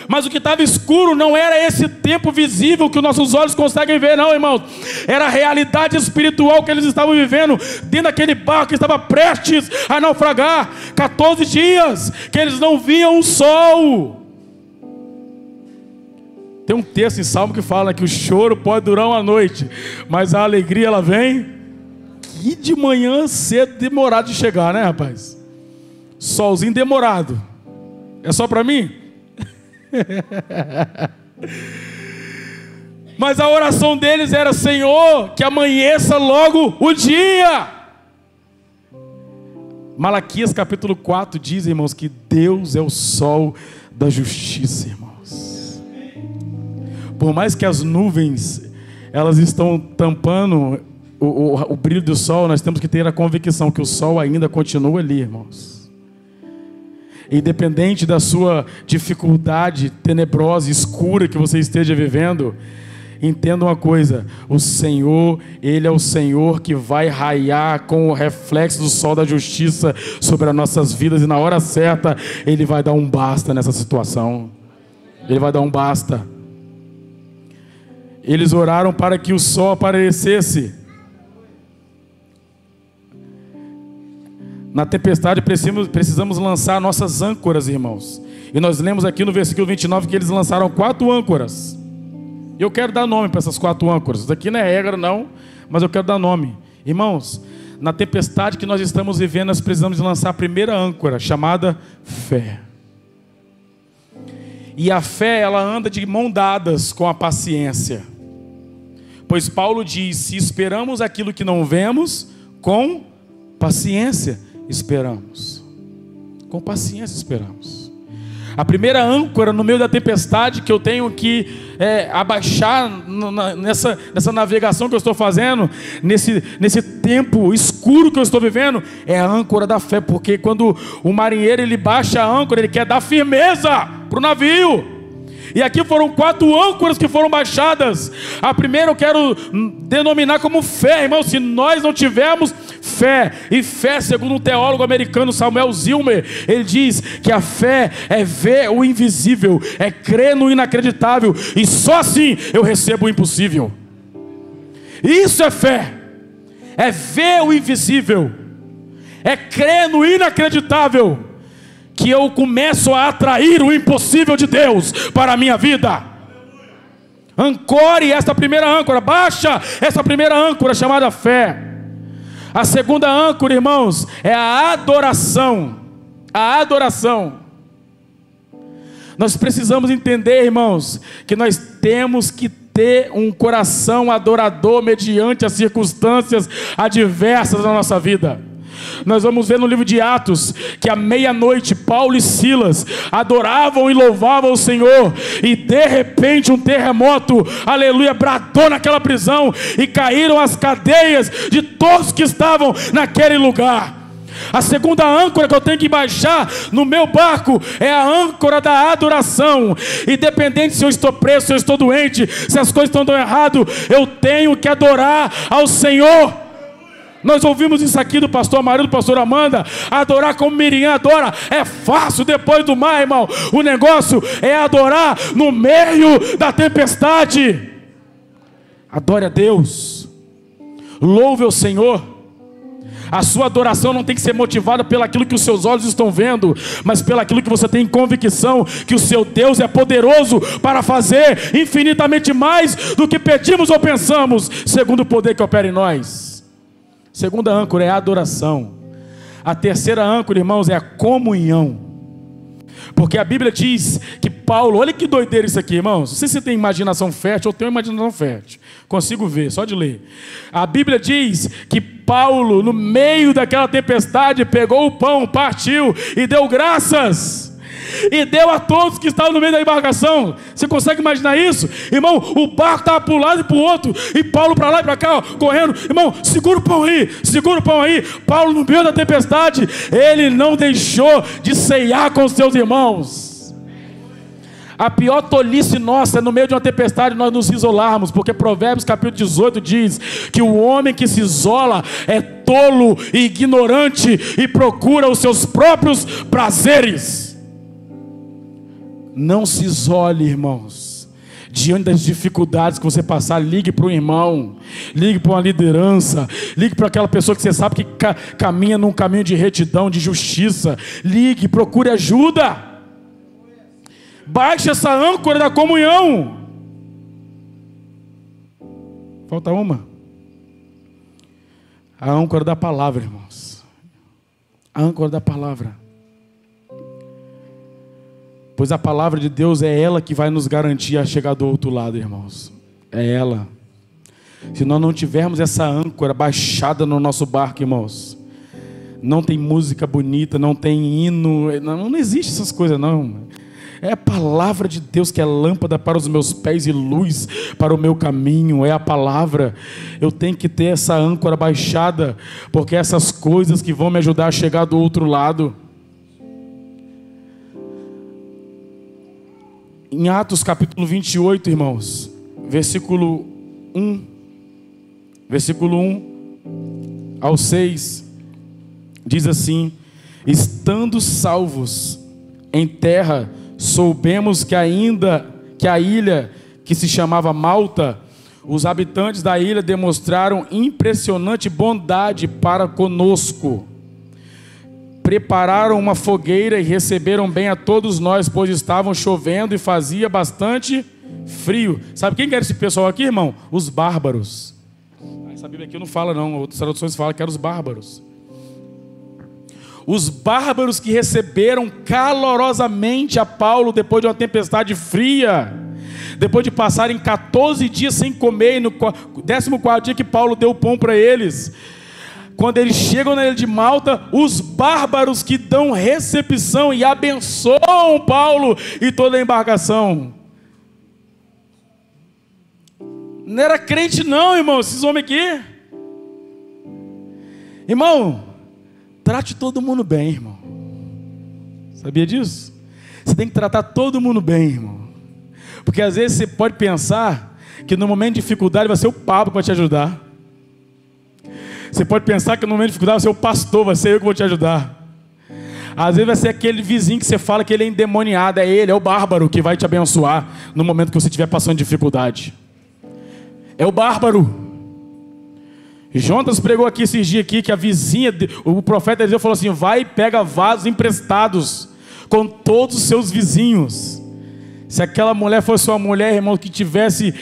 Mas o que estava escuro não era esse tempo visível que os nossos olhos conseguem ver, não, irmãos. Era a realidade espiritual que eles estavam vivendo dentro daquele barco que estava prestes a naufragar. 14 dias que eles não viam o sol. Tem um texto em Salmo que fala que o choro pode durar uma noite, mas a alegria ela vem que de manhã cedo, demorado de chegar, né, rapaz? Solzinho demorado. É só para mim? Mas a oração deles era: Senhor, que amanheça logo o dia. Malaquias capítulo 4 diz, irmãos, que Deus é o sol da justiça, irmãos. Por mais que as nuvens elas estão tampando o brilho do sol, nós temos que ter a convicção que o sol ainda continua ali, irmãos. Independente da sua dificuldade tenebrosa, escura que você esteja vivendo, entenda uma coisa: o Senhor, Ele é o Senhor que vai raiar com o reflexo do sol da justiça sobre as nossas vidas, e na hora certa Ele vai dar um basta nessa situação. Ele vai dar um basta. Eles oraram para que o sol aparecesse. Na tempestade precisamos lançar nossas âncoras, irmãos. E nós lemos aqui no versículo 29 que eles lançaram 4 âncoras. Eu quero dar nome para essas 4 âncoras. Isso aqui não é regra não, mas eu quero dar nome. Irmãos, na tempestade que nós estamos vivendo, nós precisamos lançar a primeira âncora, chamada fé. E a fé, ela anda de mão dadas com a paciência. Pois Paulo diz: se esperamos aquilo que não vemos, com paciência esperamos. Com paciência esperamos. A primeira âncora no meio da tempestade que eu tenho que abaixar nessa navegação que eu estou fazendo, nesse tempo escuro que eu estou vivendo, é a âncora da fé. Porque quando o marinheiro ele baixa a âncora, ele quer dar firmeza para o navio. E aqui foram 4 âncoras que foram baixadas. A primeira eu quero denominar como fé, irmão. Se nós não tivermos fé, e fé, segundo um teólogo americano, Samuel Zilmer, ele diz que a fé é ver o invisível, é crer no inacreditável, e só assim eu recebo o impossível. Isso é fé, é ver o invisível, é crer no inacreditável, que eu começo a atrair o impossível de Deus para a minha vida. Ancore esta primeira âncora, baixa essa primeira âncora chamada fé. A segunda âncora, irmãos, é a adoração. A adoração. Nós precisamos entender, irmãos, que nós temos que ter um coração adorador mediante as circunstâncias adversas da nossa vida. nós vamos ver no livro de Atos, que à meia-noite, Paulo e Silas adoravam e louvavam o Senhor, e de repente um terremoto, aleluia, bradou naquela prisão, e caíram as cadeias de todos que estavam naquele lugar. A segunda âncora que eu tenho que baixar no meu barco é a âncora da adoração. Independente se eu estou preso, se eu estou doente, se as coisas estão dando errado, eu tenho que adorar ao Senhor. Nós ouvimos isso aqui do pastor Amarildo, do pastor Amanda. Adorar como Miriam adora é fácil depois do mar, irmão. O negócio é adorar no meio da tempestade. Adore a Deus, louve ao Senhor. A sua adoração não tem que ser motivada pelo aquilo que os seus olhos estão vendo, mas pelo aquilo que você tem convicção, que o seu Deus é poderoso para fazer infinitamente mais do que pedimos ou pensamos, segundo o poder que opera em nós. Segunda âncora é a adoração. A terceira âncora, irmãos, é a comunhão. Porque a Bíblia diz que Paulo, olha que doideira isso aqui, irmãos. Não sei se você tem imaginação fértil ou tem imaginação fértil. Consigo ver, só de ler. A Bíblia diz que Paulo, no meio daquela tempestade, pegou o pão, partiu e deu graças. E deu a todos que estavam no meio da embarcação. Você consegue imaginar isso? Irmão, o barco estava para um lado e para o outro, e Paulo para lá e para cá, ó, correndo. Irmão, segura o pão aí, segura o pão aí. Paulo, no meio da tempestade, ele não deixou de ceiar com os seus irmãos. A pior tolice nossa é no meio de uma tempestade nós nos isolarmos, porque Provérbios capítulo 18 diz que o homem que se isola é tolo e ignorante e procura os seus próprios prazeres. Não se isole, irmãos. Diante das dificuldades que você passar, ligue para um irmão, ligue para uma liderança, ligue para aquela pessoa que você sabe que caminha num caminho de retidão, de justiça. Ligue, procure ajuda. Baixe essa âncora da comunhão. Falta uma. A âncora da palavra, irmãos. A âncora da palavra. Pois a palavra de Deus é ela que vai nos garantir a chegar do outro lado, irmãos. É ela. Se nós não tivermos essa âncora baixada no nosso barco, irmãos, não tem música bonita, não tem hino, não existe essas coisas não. É a palavra de Deus que é lâmpada para os meus pés e luz para o meu caminho. É a palavra. Eu tenho que ter essa âncora baixada, porque essas coisas que vão me ajudar a chegar do outro lado. Em Atos capítulo 28, irmãos, versículo 1 ao 6, diz assim: estando salvos em terra, soubemos que a ilha que se chamava Malta, os habitantes da ilha demonstraram impressionante bondade para conosco. Prepararam uma fogueira e receberam bem a todos nós, pois estavam chovendo e fazia bastante frio. Sabe quem que era esse pessoal aqui, irmão? Os bárbaros. Essa Bíblia aqui não fala não, outras traduções falam que eram os bárbaros. Os bárbaros que receberam calorosamente a Paulo depois de uma tempestade fria, depois de passarem 14 dias sem comer, e no 14º dia que Paulo deu o pão para eles. Quando eles chegam na ilha de Malta, os bárbaros que dão recepção e abençoam Paulo e toda a embarcação. Não era crente não, irmão, esses homens aqui. Irmão, trate todo mundo bem, irmão. Sabia disso? Você tem que tratar todo mundo bem, irmão. Porque às vezes você pode pensar que no momento de dificuldade vai ser o Pablo que vai te ajudar. Você pode pensar que no momento de dificuldade vai ser o pastor, vai ser eu que vou te ajudar. Às vezes vai ser aquele vizinho que você fala que ele é endemoniado, é ele, é o bárbaro que vai te abençoar no momento que você estiver passando dificuldade. É o bárbaro. Jonas pregou aqui esses dias aqui que a vizinha, o profeta Eliseu falou assim: vai e pega vasos emprestados com todos os seus vizinhos. Se aquela mulher fosse uma mulher, irmão, que tivesse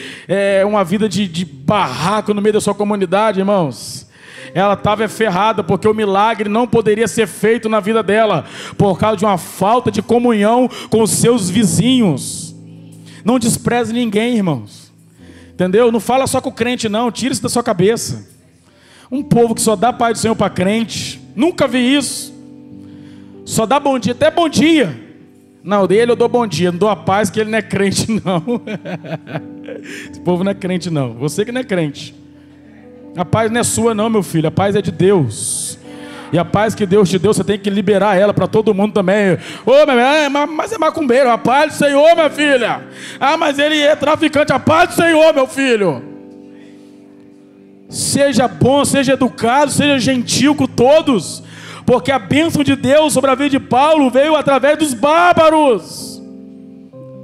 uma vida de barraco no meio da sua comunidade, irmãos, ela estava ferrada, porque o milagre não poderia ser feito na vida dela, por causa de uma falta de comunhão com os seus vizinhos. Não despreze ninguém, irmãos, entendeu? Não fala só com o crente não, tira isso da sua cabeça. Um povo que só dá paz do Senhor para crente, Nunca vi isso. Só dá bom dia, até bom dia. Não, dele eu dou bom dia, não dou a paz, que ele não é crente não. Esse povo não é crente não. Você que não é crente. A paz não é sua não, meu filho. A paz é de Deus. E a paz que Deus te deu, você tem que liberar ela para todo mundo também. Mas é macumbeiro. A paz do Senhor, minha filha. Mas ele é traficante. A paz do Senhor, meu filho. Seja bom, seja educado, seja gentil com todos. Porque a bênção de Deus sobre a vida de Paulo veio através dos bárbaros.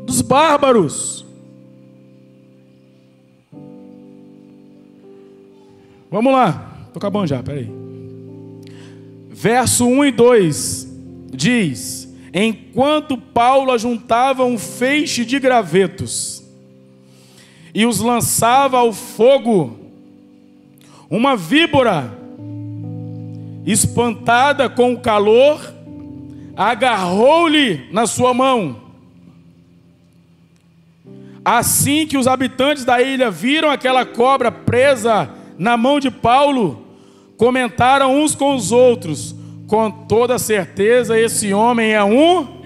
Dos bárbaros. Vamos lá. Estou acabando já, peraí. Verso 1 e 2 diz: enquanto Paulo ajuntava um feixe de gravetos e os lançava ao fogo, uma víbora, espantada com o calor, agarrou-lhe na sua mão. Assim que os habitantes da ilha viram aquela cobra presa na mão de Paulo, comentaram uns com os outros: com toda certeza esse homem é um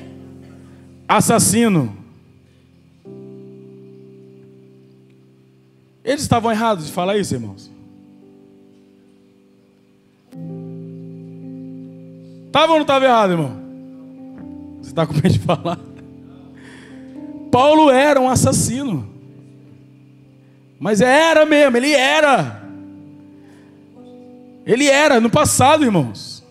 assassino. Eles estavam errados de falar isso, irmãos? Estava ou não estava errado, irmão? Você está com medo de falar? Paulo era um assassino. Mas era mesmo, ele era. Ele era no passado, irmãos.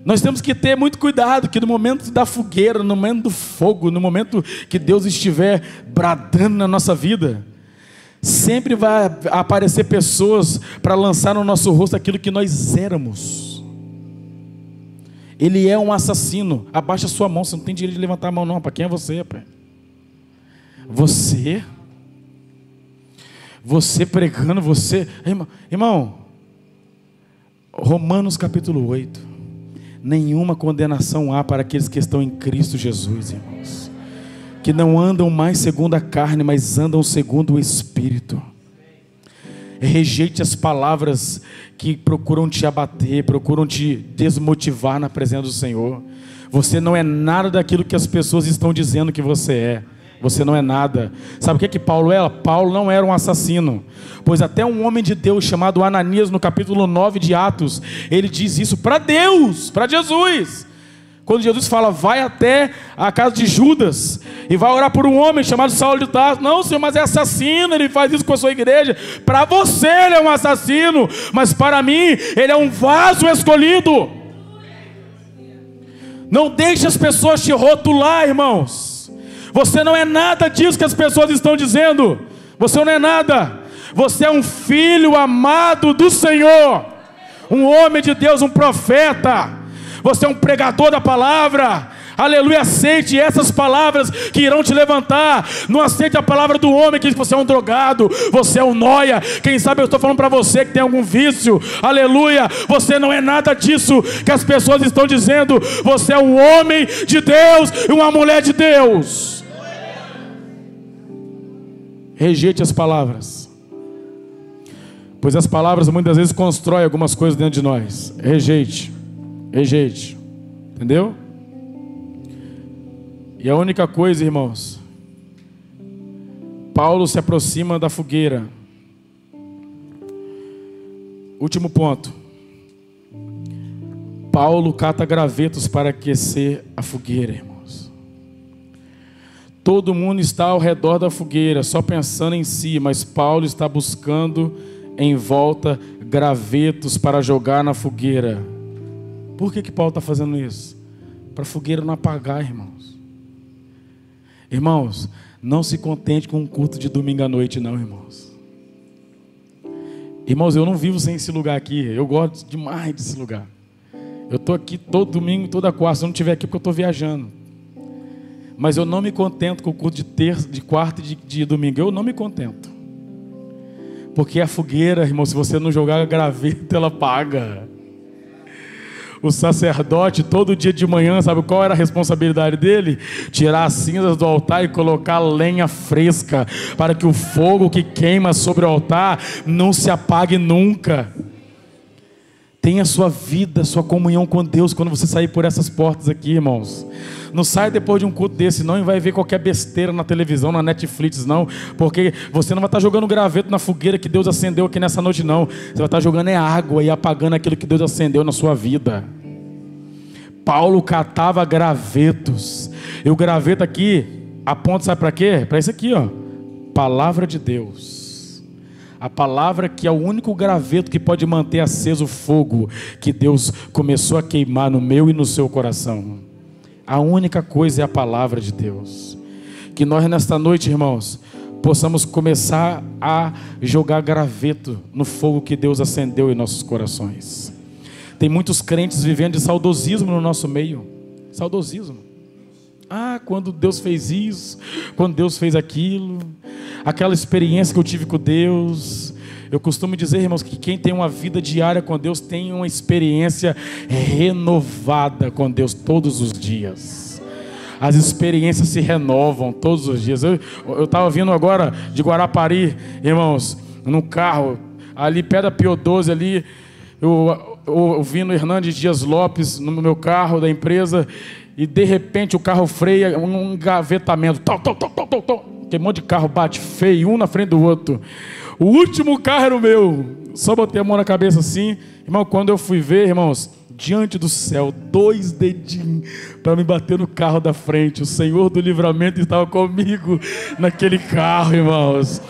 Nós temos que ter muito cuidado, que no momento da fogueira, no momento do fogo, no momento que Deus estiver bradando na nossa vida, sempre vai aparecer pessoas para lançar no nosso rosto aquilo que nós éramos. Ele é um assassino. Abaixa a sua mão, você não tem direito de levantar a mão não. Para quem é você, pai? Você pregando, você... Irmão, Romanos capítulo 8. Nenhuma condenação há para aqueles que estão em Cristo Jesus, irmãos. Que não andam mais segundo a carne, mas andam segundo o Espírito. Rejeite as palavras que procuram te abater, procuram te desmotivar na presença do Senhor. Você não é nada daquilo que as pessoas estão dizendo que você é. Você não é nada. Sabe o que Paulo era? Paulo não era um assassino. Pois até um homem de Deus chamado Ananias, no capítulo 9 de Atos, ele diz isso para Deus, para Jesus. Quando Jesus fala: vai até a casa de Judas e vai orar por um homem chamado Saulo de Tarso. Não, Senhor, mas é assassino. Ele faz isso com a sua igreja. Para você ele é um assassino, mas para mim ele é um vaso escolhido. Não deixe as pessoas te rotular, irmãos. Você não é nada disso que as pessoas estão dizendo. Você não é nada. Você é um filho amado do Senhor, um homem de Deus, um profeta. Você é um pregador da palavra. Aleluia, aceite essas palavras que irão te levantar. Não aceite a palavra do homem que diz que você é um drogado, você é um nóia. Quem sabe eu estou falando para você que tem algum vício. Aleluia, você não é nada disso que as pessoas estão dizendo. Você é um homem de Deus e uma mulher de Deus. Rejeite as palavras, pois as palavras muitas vezes constroem algumas coisas dentro de nós. Rejeite. Entendeu? E a única coisa, irmãos, Paulo se aproxima da fogueira. Último ponto. Paulo cata gravetos para aquecer a fogueira, irmãos. Todo mundo está ao redor da fogueira, só pensando em si, mas Paulo está buscando em volta gravetos para jogar na fogueira. Por que Paulo está fazendo isso? Para a fogueira não apagar, irmãos. Irmãos, não se contente com um culto de domingo à noite, não, irmãos. Irmãos, eu não vivo sem esse lugar aqui. Eu gosto demais desse lugar. Eu estou aqui todo domingo, toda quarta. Se eu não estiver aqui, porque eu estou viajando. Mas eu não me contento com o culto de terça, de quarta e de domingo. Eu não me contento. Porque a fogueira, irmão, se você não jogar graveto, ela apaga. O sacerdote, todo dia de manhã, sabe qual era a responsabilidade dele? Tirar as cinzas do altar e colocar lenha fresca, para que o fogo que queima sobre o altar não se apague nunca. Tenha sua vida, sua comunhão com Deus quando você sair por essas portas aqui, irmãos. Não sai depois de um culto desse não e vai ver qualquer besteira na televisão, na Netflix não, porque você não vai estar jogando graveto na fogueira que Deus acendeu aqui nessa noite não. Você vai estar jogando água e apagando aquilo que Deus acendeu na sua vida. Paulo catava gravetos. E o graveto aqui aponta, sabe para quê? Para isso aqui, ó. Palavra de Deus. A palavra que é o único graveto que pode manter aceso o fogo que Deus começou a queimar no meu e no seu coração. A única coisa é a palavra de Deus. Que nós nesta noite, irmãos, possamos começar a jogar graveto no fogo que Deus acendeu em nossos corações. Tem muitos crentes vivendo de saudosismo no nosso meio. Saudosismo. Ah, quando Deus fez isso, quando Deus fez aquilo, aquela experiência que eu tive com Deus. Eu costumo dizer, irmãos, que quem tem uma vida diária com Deus tem uma experiência renovada com Deus todos os dias. As experiências se renovam todos os dias. Eu estava vindo agora de Guarapari, irmãos, no carro, ali perto da Pio 12, ali, eu vindo Hernandes Dias Lopes no meu carro da empresa, e de repente o carro freia, um engavetamento, aquele monte de carro bate feio, um na frente do outro. O último carro era o meu. Só botei a mão na cabeça assim, irmão, quando eu fui ver, irmãos, diante do céu, 2 dedinhos para me bater no carro da frente. O Senhor do livramento estava comigo naquele carro, irmãos.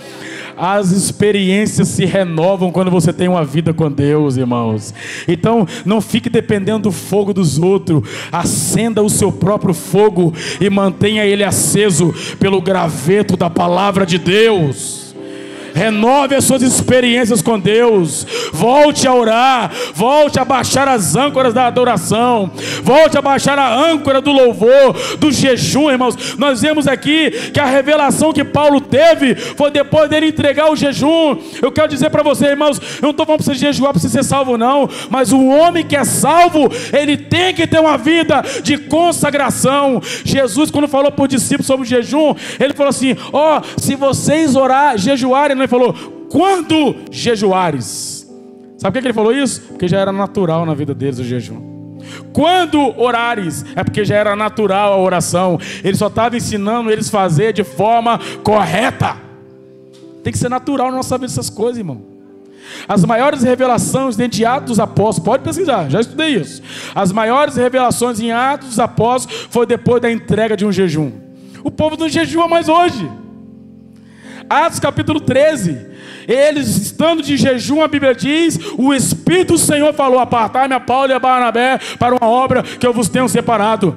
As experiências se renovam quando você tem uma vida com Deus, irmãos. Então, não fique dependendo do fogo dos outros. Acenda o seu próprio fogo e mantenha ele aceso pelo graveto da palavra de Deus. Renove as suas experiências com Deus. Volte a orar. Volte a baixar as âncoras da adoração. Volte a baixar a âncora do louvor, do jejum, irmãos. Nós vemos aqui que a revelação que Paulo teve foi depois dele entregar o jejum. Eu quero dizer para você, irmãos, eu não estou falando para você jejuar para você ser salvo não, mas o homem que é salvo, ele tem que ter uma vida de consagração. Jesus, quando falou para os discípulos sobre o jejum, ele falou assim, se vocês jejuarem, ele falou, quando jejuares. Sabe por que ele falou isso? Porque já era natural na vida deles o jejum. Quando orares, é porque já era natural a oração. Ele só estava ensinando eles a fazer de forma correta. Tem que ser natural na nossa vida essas coisas, irmão. As maiores revelações dentro de Atos dos Apóstolos, pode pesquisar, já estudei isso. As maiores revelações em Atos dos Apóstolos foi depois da entrega de um jejum. O povo não jejua mais hoje. Atos capítulo 13, eles estando de jejum, a Bíblia diz, o Espírito do Senhor falou, apartai-me a Paulo e a Barnabé para uma obra que eu vos tenho separado.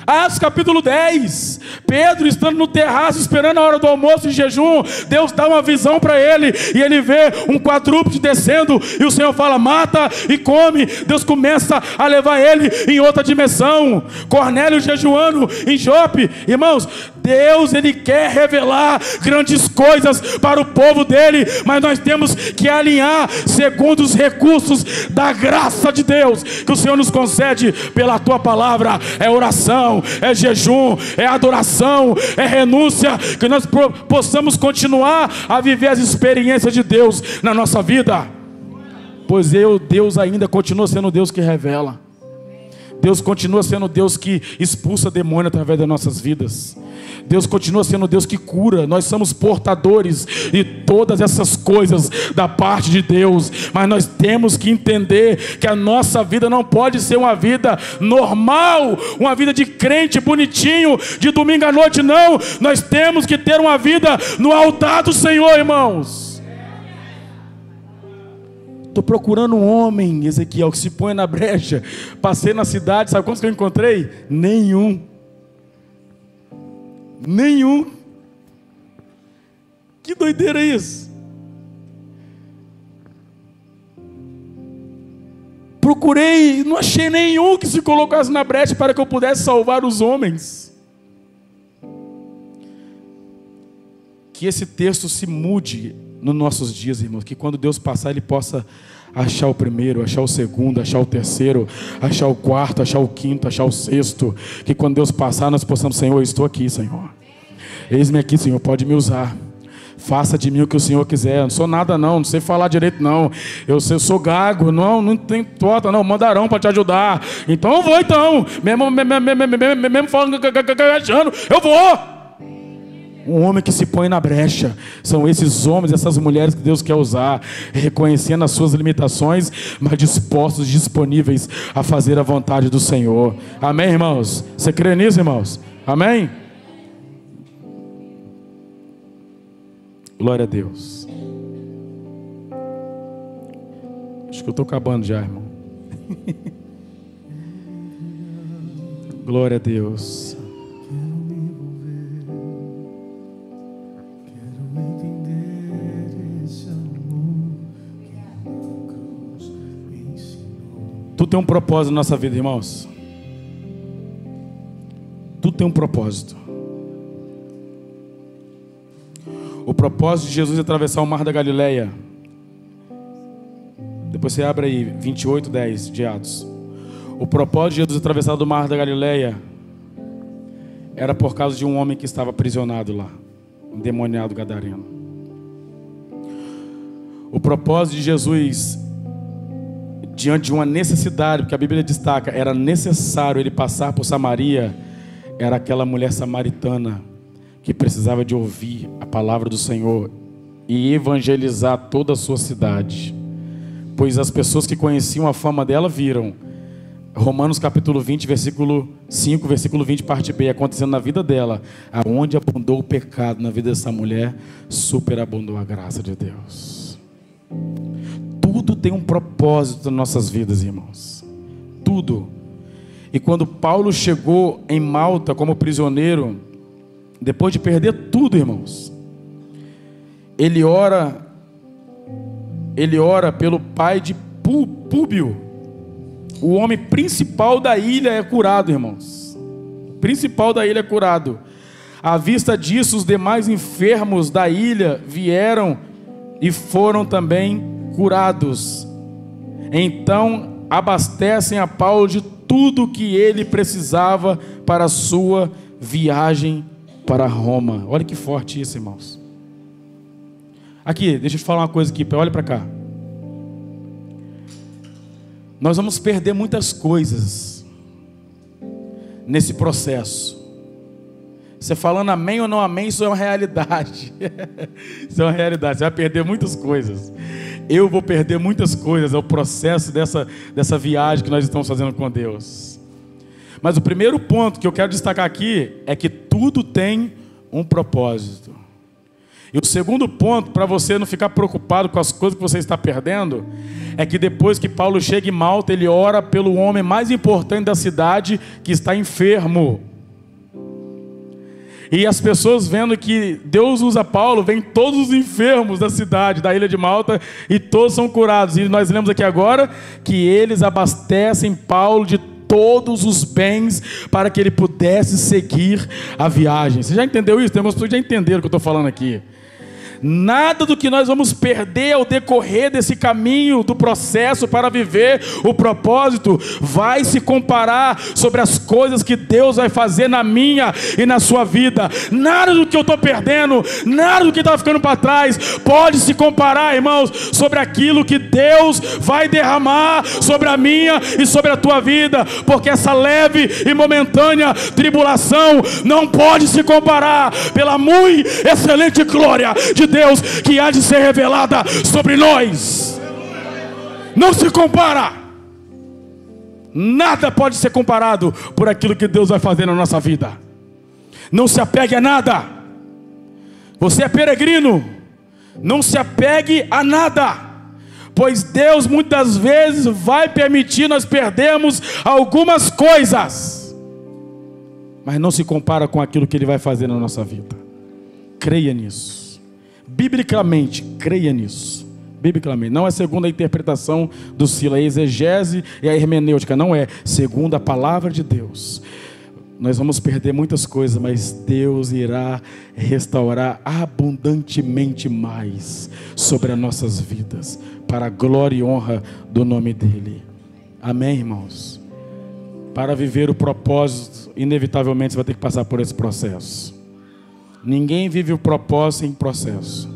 Atos capítulo 10, Pedro estando no terraço esperando a hora do almoço em jejum, Deus dá uma visão para ele, e ele vê um quadrúpede descendo, e o Senhor fala, mata e come. Deus começa a levar ele em outra dimensão. Cornélio jejuando em Jope, irmãos, Deus, ele quer revelar grandes coisas para o povo dele, mas nós temos que alinhar segundo os recursos da graça de Deus, que o Senhor nos concede pela tua palavra. É oração, é jejum, é adoração, é renúncia, que nós possamos continuar a viver as experiências de Deus na nossa vida, pois Deus ainda continua sendo o Deus que revela. Deus continua sendo o Deus que expulsa demônio através das nossas vidas. Deus continua sendo o Deus que cura. Nós somos portadores de todas essas coisas da parte de Deus, mas nós temos que entender que a nossa vida não pode ser uma vida normal, uma vida de crente bonitinho, de domingo à noite, não. Nós temos que ter uma vida no altar do Senhor, irmãos. Estou procurando um homem, Ezequiel, que se põe na brecha. Passei na cidade, sabe quantos que eu encontrei? Nenhum. Que doideira é isso? Procurei, não achei nenhum que se colocasse na brecha para que eu pudesse salvar os homens. Que esse texto se mude nos nossos dias, irmãos, que quando Deus passar, Ele possa achar o primeiro, achar o segundo, achar o terceiro, achar o quarto, achar o quinto, achar o sexto. Que quando Deus passar, nós possamos, Senhor, eu estou aqui, Senhor. Eis-me aqui, Senhor, pode me usar. Faça de mim o que o Senhor quiser. Eu não sou nada não sei falar direito não. Eu sou gago, não tem torta não. Mandarão para te ajudar. Então eu vou então. Mesmo falando gaguejando, eu vou. Um homem que se põe na brecha. São esses homens, essas mulheres que Deus quer usar, reconhecendo as suas limitações, mas dispostos, disponíveis a fazer a vontade do Senhor. Amém, irmãos? Você crê nisso, irmãos? Amém? Glória a Deus. Acho que eu estou acabando já, irmão. Glória a Deus. Tudo tem um propósito na nossa vida, irmãos. Tudo tem um propósito. O propósito de Jesus é atravessar o mar da Galileia. Depois você abre aí 28:10 de Atos. O propósito de Jesus atravessar do mar da Galileia era por causa de um homem que estava aprisionado lá, endemoniado gadareno. O propósito de Jesus, diante de uma necessidade, porque a Bíblia destaca, era necessário ele passar por Samaria, era aquela mulher samaritana que precisava de ouvir a palavra do Senhor e evangelizar toda a sua cidade, pois as pessoas que conheciam a fama dela viram. Romanos capítulo 20, versículo 5, versículo 20, parte B, acontecendo na vida dela, aonde abundou o pecado na vida dessa mulher, superabundou a graça de Deus. Tudo tem um propósito nas nossas vidas, irmãos. Tudo. E quando Paulo chegou em Malta como prisioneiro, depois de perder tudo, irmãos, ele ora pelo pai de Públio. O homem principal da ilha é curado, irmãos. Principal da ilha é curado. À vista disso, os demais enfermos da ilha vieram e foram também curados. Então abastecem a Paulo de tudo que ele precisava para a sua viagem para Roma. Olha que forte isso, irmãos. Aqui, deixa eu te falar uma coisa aqui, olha para cá. Nós vamos perder muitas coisas nesse processo. Você falando amém ou não amém, isso é uma realidade. Isso é uma realidade, você vai perder muitas coisas. Eu vou perder muitas coisas, é o processo dessa viagem que nós estamos fazendo com Deus. Mas o primeiro ponto que eu quero destacar aqui é que tudo tem um propósito. E o segundo ponto, para você não ficar preocupado com as coisas que você está perdendo, é que depois que Paulo chega em Malta, ele ora pelo homem mais importante da cidade que está enfermo. E as pessoas vendo que Deus usa Paulo, vem todos os enfermos da cidade, da ilha de Malta, e todos são curados. E nós lemos aqui agora que eles abastecem Paulo de todos os bens para que ele pudesse seguir a viagem. Você já entendeu isso? Tem algumas pessoas que já entenderam o que eu estou falando aqui. Nada do que nós vamos perder ao decorrer desse caminho, do processo para viver o propósito, vai se comparar sobre as coisas que Deus vai fazer na minha e na sua vida. Nada do que eu estou perdendo, nada do que está ficando para trás, pode se comparar, irmãos, sobre aquilo que Deus vai derramar sobre a minha e sobre a tua vida, porque essa leve e momentânea tribulação não pode se comparar pela muito excelente glória de Deus que há de ser revelada sobre nós. Não se compara. Nada pode ser comparado por aquilo que Deus vai fazer na nossa vida. Não se apegue a nada. Você é peregrino, não se apegue a nada, pois Deus muitas vezes vai permitir nós perdermos algumas coisas, mas não se compara com aquilo que Ele vai fazer na nossa vida. Creia nisso. Biblicamente, creia nisso. Biblicamente, não é segundo a interpretação do Sila, a exegese e a hermenêutica, não é, segundo a palavra de Deus. Nós vamos perder muitas coisas, mas Deus irá restaurar abundantemente mais sobre as nossas vidas, para a glória e honra do nome dEle. Amém, irmãos? Para viver o propósito, inevitavelmente você vai ter que passar por esse processo. Ninguém vive o propósito sem processo.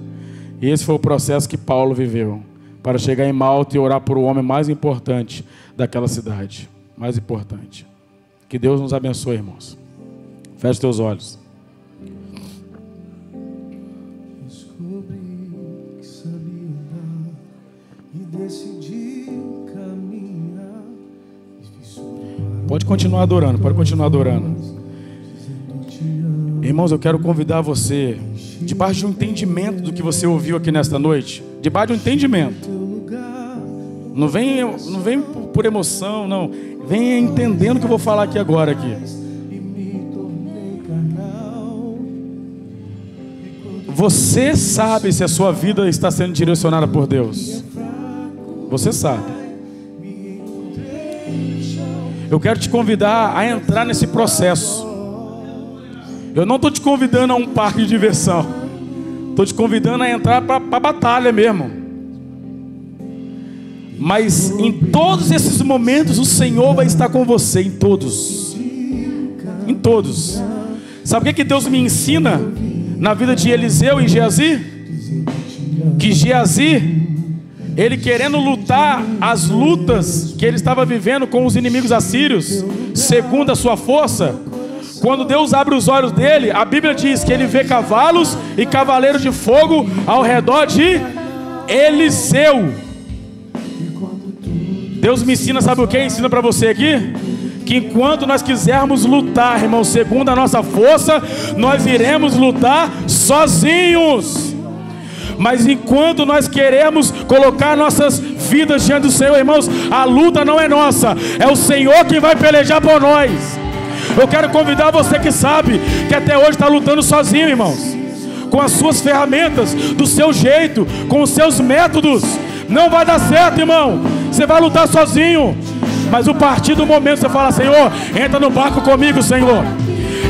E esse foi o processo que Paulo viveu, para chegar em Malta e orar por o homem mais importante daquela cidade. Mais importante. Que Deus nos abençoe, irmãos. Feche teus olhos. Descobri que sabia andar e decidi caminhar. Pode continuar adorando, pode continuar adorando. Irmãos, eu quero convidar você, debaixo de um entendimento do que você ouviu aqui nesta noite, debaixo de um entendimento. Não vem por emoção, não. Venha entendendo o que eu vou falar aqui agora. Você sabe se a sua vida está sendo direcionada por Deus. Você sabe. Eu quero te convidar a entrar nesse processo. Eu não estou te convidando a um parque de diversão. Estou te convidando a entrar para a batalha mesmo. Mas em todos esses momentos o Senhor vai estar com você. Em todos. Em todos. Sabe o que Deus me ensina na vida de Eliseu e Geazi? Que Geazi, ele querendo lutar as lutas que ele estava vivendo com os inimigos assírios, segundo a sua força, quando Deus abre os olhos dele, a Bíblia diz que ele vê cavalos e cavaleiros de fogo ao redor de Eliseu. Deus me ensina, sabe o que? Ensina para você aqui? Que enquanto nós quisermos lutar, irmão, segundo a nossa força, nós iremos lutar sozinhos. Mas enquanto nós queremos colocar nossas vidas diante do Senhor, irmãos, a luta não é nossa, é o Senhor que vai pelejar por nós. Eu quero convidar você que sabe que até hoje está lutando sozinho, irmãos, com as suas ferramentas, do seu jeito, com os seus métodos. Não vai dar certo, irmão. Você vai lutar sozinho. Mas a partir do momento você fala: Senhor, entra no barco comigo, Senhor.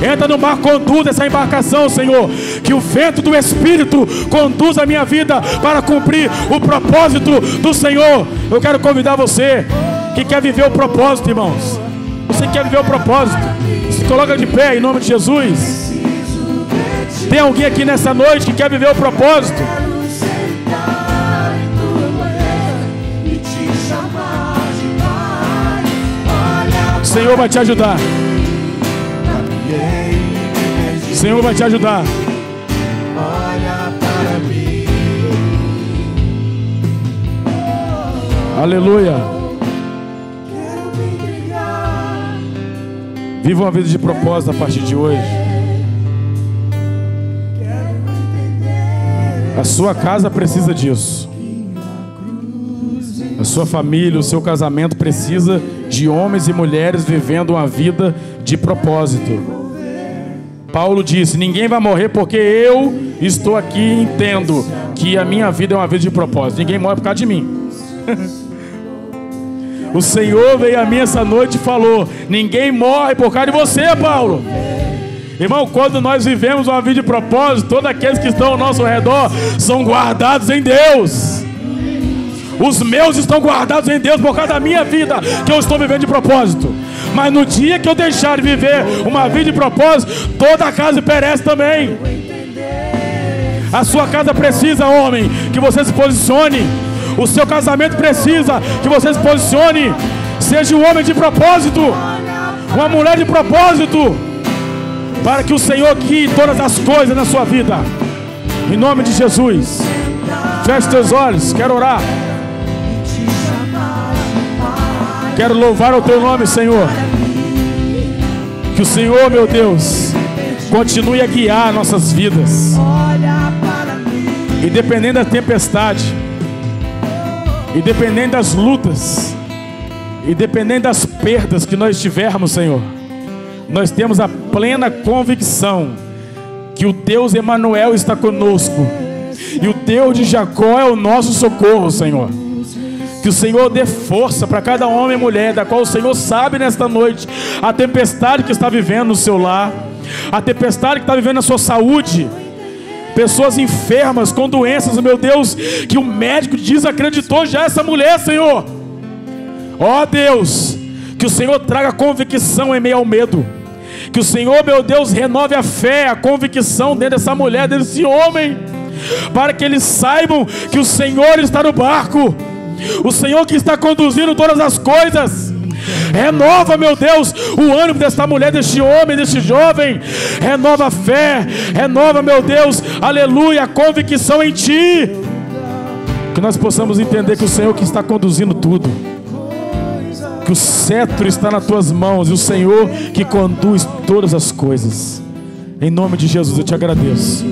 Entra no barco, conduz essa embarcação, Senhor. Que o vento do Espírito conduza a minha vida para cumprir o propósito do Senhor. Eu quero convidar você que quer viver o propósito, irmãos. Você que quer viver o propósito, se coloca de pé em nome de Jesus. Tem alguém aqui nessa noite que quer viver o propósito? O Senhor vai te ajudar. O Senhor vai te ajudar. Aleluia. Viva uma vida de propósito a partir de hoje. A sua casa precisa disso. A sua família, o seu casamento precisa de homens e mulheres vivendo uma vida de propósito. Paulo disse: ninguém vai morrer porque eu estou aqui e entendo que a minha vida é uma vida de propósito. Ninguém morre por causa de mim. O Senhor veio a mim essa noite e falou: ninguém morre por causa de você, Paulo. Irmão, quando nós vivemos uma vida de propósito, todos aqueles que estão ao nosso redor são guardados em Deus. Os meus estão guardados em Deus por causa da minha vida, que eu estou vivendo de propósito. Mas no dia que eu deixar de viver uma vida de propósito, toda a casa perece também. A sua casa precisa, homem, que você se posicione. O seu casamento precisa que você se posicione. Seja um homem de propósito, uma mulher de propósito, para que o Senhor guie todas as coisas na sua vida. Em nome de Jesus. Feche teus olhos, quero orar. Quero louvar o teu nome, Senhor. Que o Senhor, meu Deus, continue a guiar nossas vidas. Independente da tempestade, independente das lutas, independente das perdas que nós tivermos, Senhor, nós temos a plena convicção que o Deus Emanuel está conosco. E o Deus de Jacó é o nosso socorro, Senhor. Que o Senhor dê força para cada homem e mulher, da qual o Senhor sabe nesta noite a tempestade que está vivendo no seu lar, a tempestade que está vivendo na sua saúde, pessoas enfermas com doenças, meu Deus, que o médico desacreditou já essa mulher, Senhor. Ó Deus, que o Senhor traga convicção em meio ao medo. Que o Senhor, meu Deus, renove a fé, a convicção dentro dessa mulher, desse homem. para que eles saibam que o Senhor está no barco, o Senhor que está conduzindo todas as coisas. Renova, meu Deus, o ânimo desta mulher, deste homem, deste jovem. Renova a fé, renova, meu Deus, aleluia, a convicção em Ti. Que nós possamos entender que o Senhor que está conduzindo tudo, que o cetro está nas Tuas mãos e o Senhor que conduz todas as coisas. Em nome de Jesus eu Te agradeço.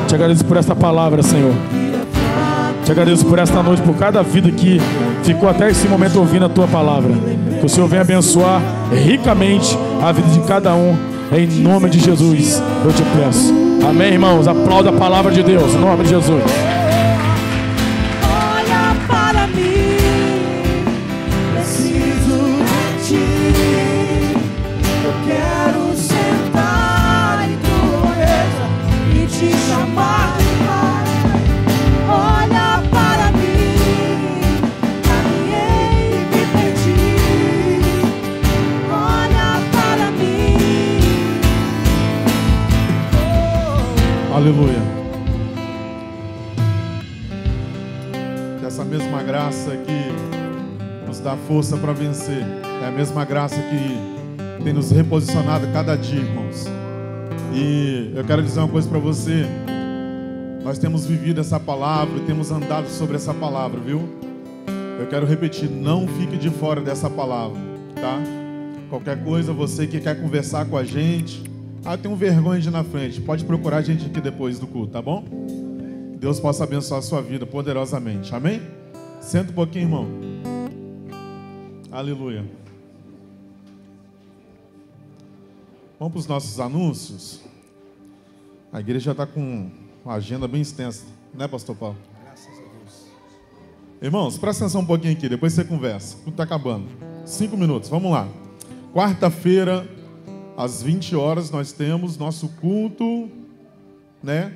Te agradeço por esta palavra, Senhor. Te agradeço por esta noite, por cada vida que ficou até esse momento ouvindo a Tua palavra. Que o Senhor venha abençoar ricamente a vida de cada um. Em nome de Jesus eu Te peço. Amém, irmãos? Aplauda a palavra de Deus, em nome de Jesus. Olha para mim, preciso de Ti. Eu quero sentar em Tua mesa e Te chamar de Pai. Olha para mim, caminhei e me perdi. Olha para mim. Aleluia. Que essa mesma graça que nos dá força para vencer é a mesma graça que tem nos reposicionado cada dia, irmãos. E eu quero dizer uma coisa para você. Nós temos vivido essa palavra e temos andado sobre essa palavra, viu? Eu quero repetir, não fique de fora dessa palavra, tá? Qualquer coisa, você que quer conversar com a gente, eu tenho vergonha de ir na frente, pode procurar a gente aqui depois do culto, tá bom? Deus possa abençoar a sua vida poderosamente, amém? Senta um pouquinho, irmão. Aleluia. Vamos para os nossos anúncios. A igreja já está com uma agenda bem extensa, né, pastor Paulo? Graças a Deus. Irmãos, presta atenção um pouquinho aqui, depois você conversa. Tudo está acabando. 5 minutos, vamos lá. Quarta-feira, às 20 horas, nós temos nosso culto, né?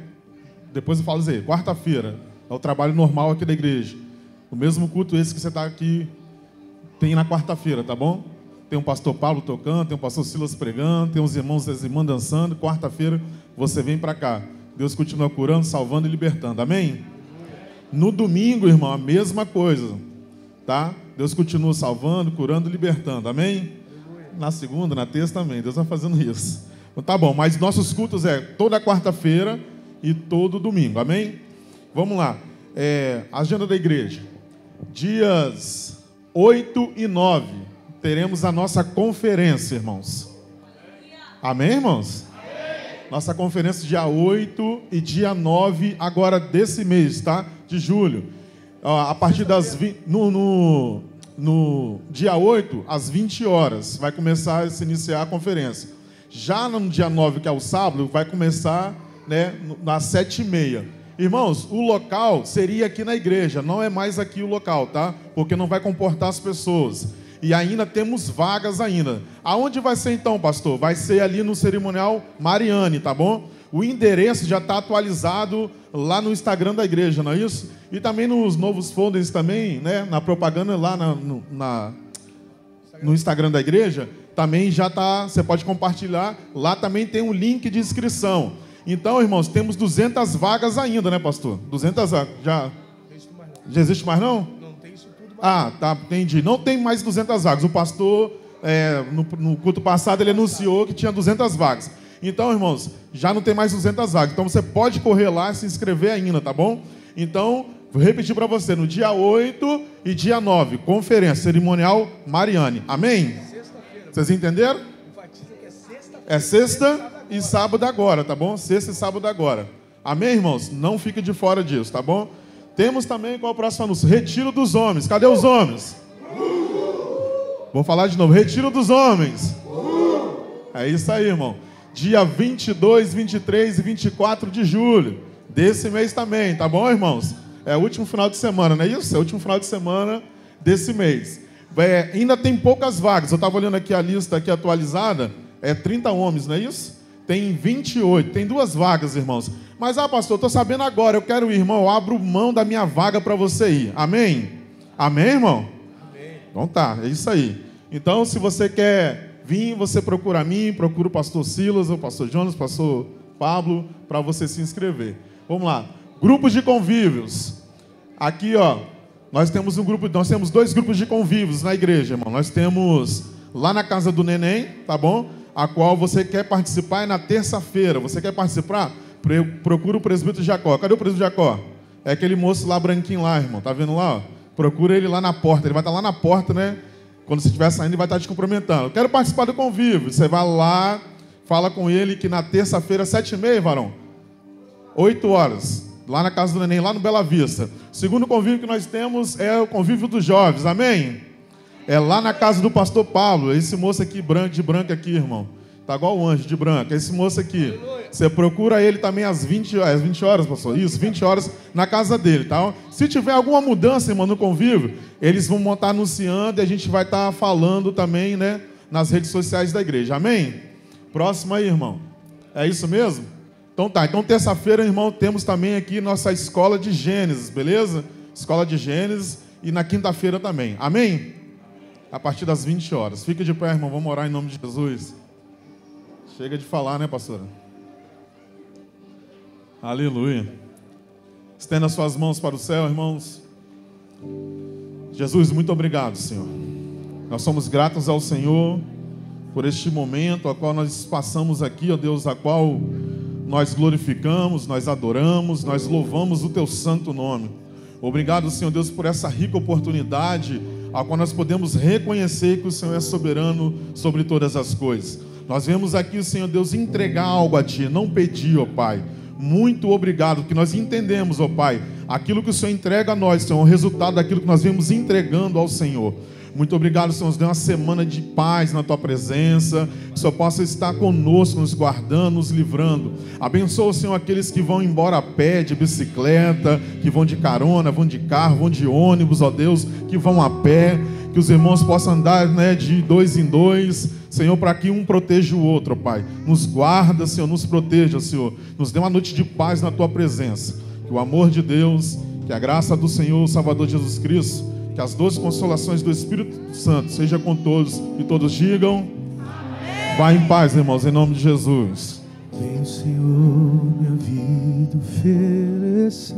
Depois eu falo isso aí. Quarta-feira é o trabalho normal aqui da igreja. O mesmo culto esse que você está aqui, tem na quarta-feira, tá bom? Tem o pastor Paulo tocando, tem o pastor Silas pregando, tem os irmãos e as irmãs dançando. Quarta-feira você vem para cá. Deus continua curando, salvando e libertando. Amém? No domingo, irmão, a mesma coisa. Tá? Deus continua salvando, curando e libertando. Amém? Na segunda, na terça também. Deus vai fazendo isso. Então, tá bom, mas nossos cultos é toda quarta-feira e todo domingo. Amém? Vamos lá. Agenda da igreja. Dias 8 e 9 teremos a nossa conferência, irmãos. Amém, irmãos? Nossa conferência dia 8 e dia 9 agora desse mês, tá? De julho. A partir das... No dia 8, às 20 horas, vai começar a se iniciar a conferência. Já no dia 9, que é o sábado, vai começar, né, às 7h30. Irmãos, o local seria aqui na igreja, não é mais aqui o local, tá? Porque não vai comportar as pessoas. E ainda temos vagas ainda. Aonde vai ser então, pastor? Vai ser ali no cerimonial Mariane, tá bom? O endereço já está atualizado lá no Instagram da igreja, não é isso? E também nos novos folders também, né? Na propaganda lá no Instagram da igreja, também já está, você pode compartilhar. Lá também tem um link de inscrição. Então, irmãos, temos 200 vagas ainda, né, pastor? 200 vagas. Já existe mais não? Ah, tá, entendi. Não tem mais 200 vagas. O pastor, no culto passado, ele anunciou que tinha 200 vagas. Então, irmãos, já não tem mais 200 vagas. Então, você pode correr lá e se inscrever ainda, tá bom? Então, vou repetir para você. No dia 8 e dia 9, conferência cerimonial Mariane. Amém? Vocês entenderam? É sexta e sábado agora, tá bom? Sexta e sábado agora. Amém, irmãos? Não fique de fora disso, tá bom? Temos também, qual é o próximo anúncio? Retiro dos homens. Cadê os homens? Vou falar de novo. Retiro dos homens. É isso aí, irmão. Dia 22, 23 e 24 de julho. Desse mês também, tá bom, irmãos? É o último final de semana, não é isso? É o último final de semana desse mês. Ainda tem poucas vagas. Eu estava olhando aqui a lista aqui atualizada. 30 homens, não é isso? Tem 28. Tem 2 vagas, irmãos. Mas, pastor, eu estou sabendo agora, eu quero ir, irmão, eu abro mão da minha vaga para você ir. Amém? Amém, irmão? Amém. Então tá, é isso aí. Então, se você quer vir, você procura a mim, procura o pastor Silas, o pastor Jonas, o pastor Pablo, para você se inscrever. Vamos lá. Grupos de convívios. Aqui, ó, nós temos dois grupos de convívios na igreja, irmão. Nós temos lá na casa do neném, tá bom? A qual você quer participar é na terça-feira. Você quer participar? Procura o presbítero Jacó. Cadê o presbítero Jacó? É aquele moço lá branquinho lá, irmão. Tá vendo lá? Ó? Procura ele lá na porta. Ele vai estar lá na porta, né? Quando você estiver saindo, ele vai estar te cumprimentando. Eu quero participar do convívio. Você vai lá, fala com ele que na terça-feira, 7h30, varão. 8 horas. Lá na casa do neném, lá no Bela Vista. O segundo convívio que nós temos é o convívio dos jovens. Amém? É lá na casa do pastor Pablo. Esse moço aqui, de branco aqui, irmão. Tá igual o anjo de branco. Esse moço aqui. Você procura ele também às 20 horas, pastor. Isso, 20 horas na casa dele, tá? Se tiver alguma mudança, irmão, no convívio, eles vão estar anunciando e a gente vai estar falando também, né? Nas redes sociais da igreja. Amém? Próximo aí, irmão. É isso mesmo? Então tá. Então terça-feira, irmão, temos também aqui nossa escola de Gênesis, beleza? Escola de Gênesis. E na quinta-feira também. Amém? A partir das 20 horas. Fica de pé, irmão. Vamos orar em nome de Jesus. Chega de falar, né, pastora? Aleluia. Estenda suas mãos para o céu, irmãos. Jesus, muito obrigado, Senhor. Nós somos gratos ao Senhor por este momento a qual nós passamos aqui, ó Deus, a qual nós glorificamos, nós adoramos, nós louvamos o Teu santo nome. Obrigado, Senhor Deus, por essa rica oportunidade a qual nós podemos reconhecer que o Senhor é soberano sobre todas as coisas. Nós viemos aqui, Senhor Deus, entregar algo a Ti, não pedir, ó Pai. Muito obrigado, que nós entendemos, ó Pai, aquilo que o Senhor entrega a nós, Senhor, o resultado daquilo que nós vemos entregando ao Senhor. Muito obrigado, Senhor, nos dê uma semana de paz na Tua presença, que o Senhor possa estar conosco, nos guardando, nos livrando. Abençoa, Senhor, aqueles que vão embora a pé, de bicicleta, que vão de carona, vão de carro, vão de ônibus, ó Deus, que vão a pé, que os irmãos possam andar, né, de 2 em 2, Senhor, para que um proteja o outro, ó Pai. Nos guarda, Senhor, nos proteja, Senhor. Nos dê uma noite de paz na Tua presença. Que o amor de Deus, que a graça do Senhor, o Salvador Jesus Cristo, que as doces consolações do Espírito Santo seja com todos e todos digam: amém. Vá em paz, irmãos, em nome de Jesus. Vem, Senhor, minha vida oferecer.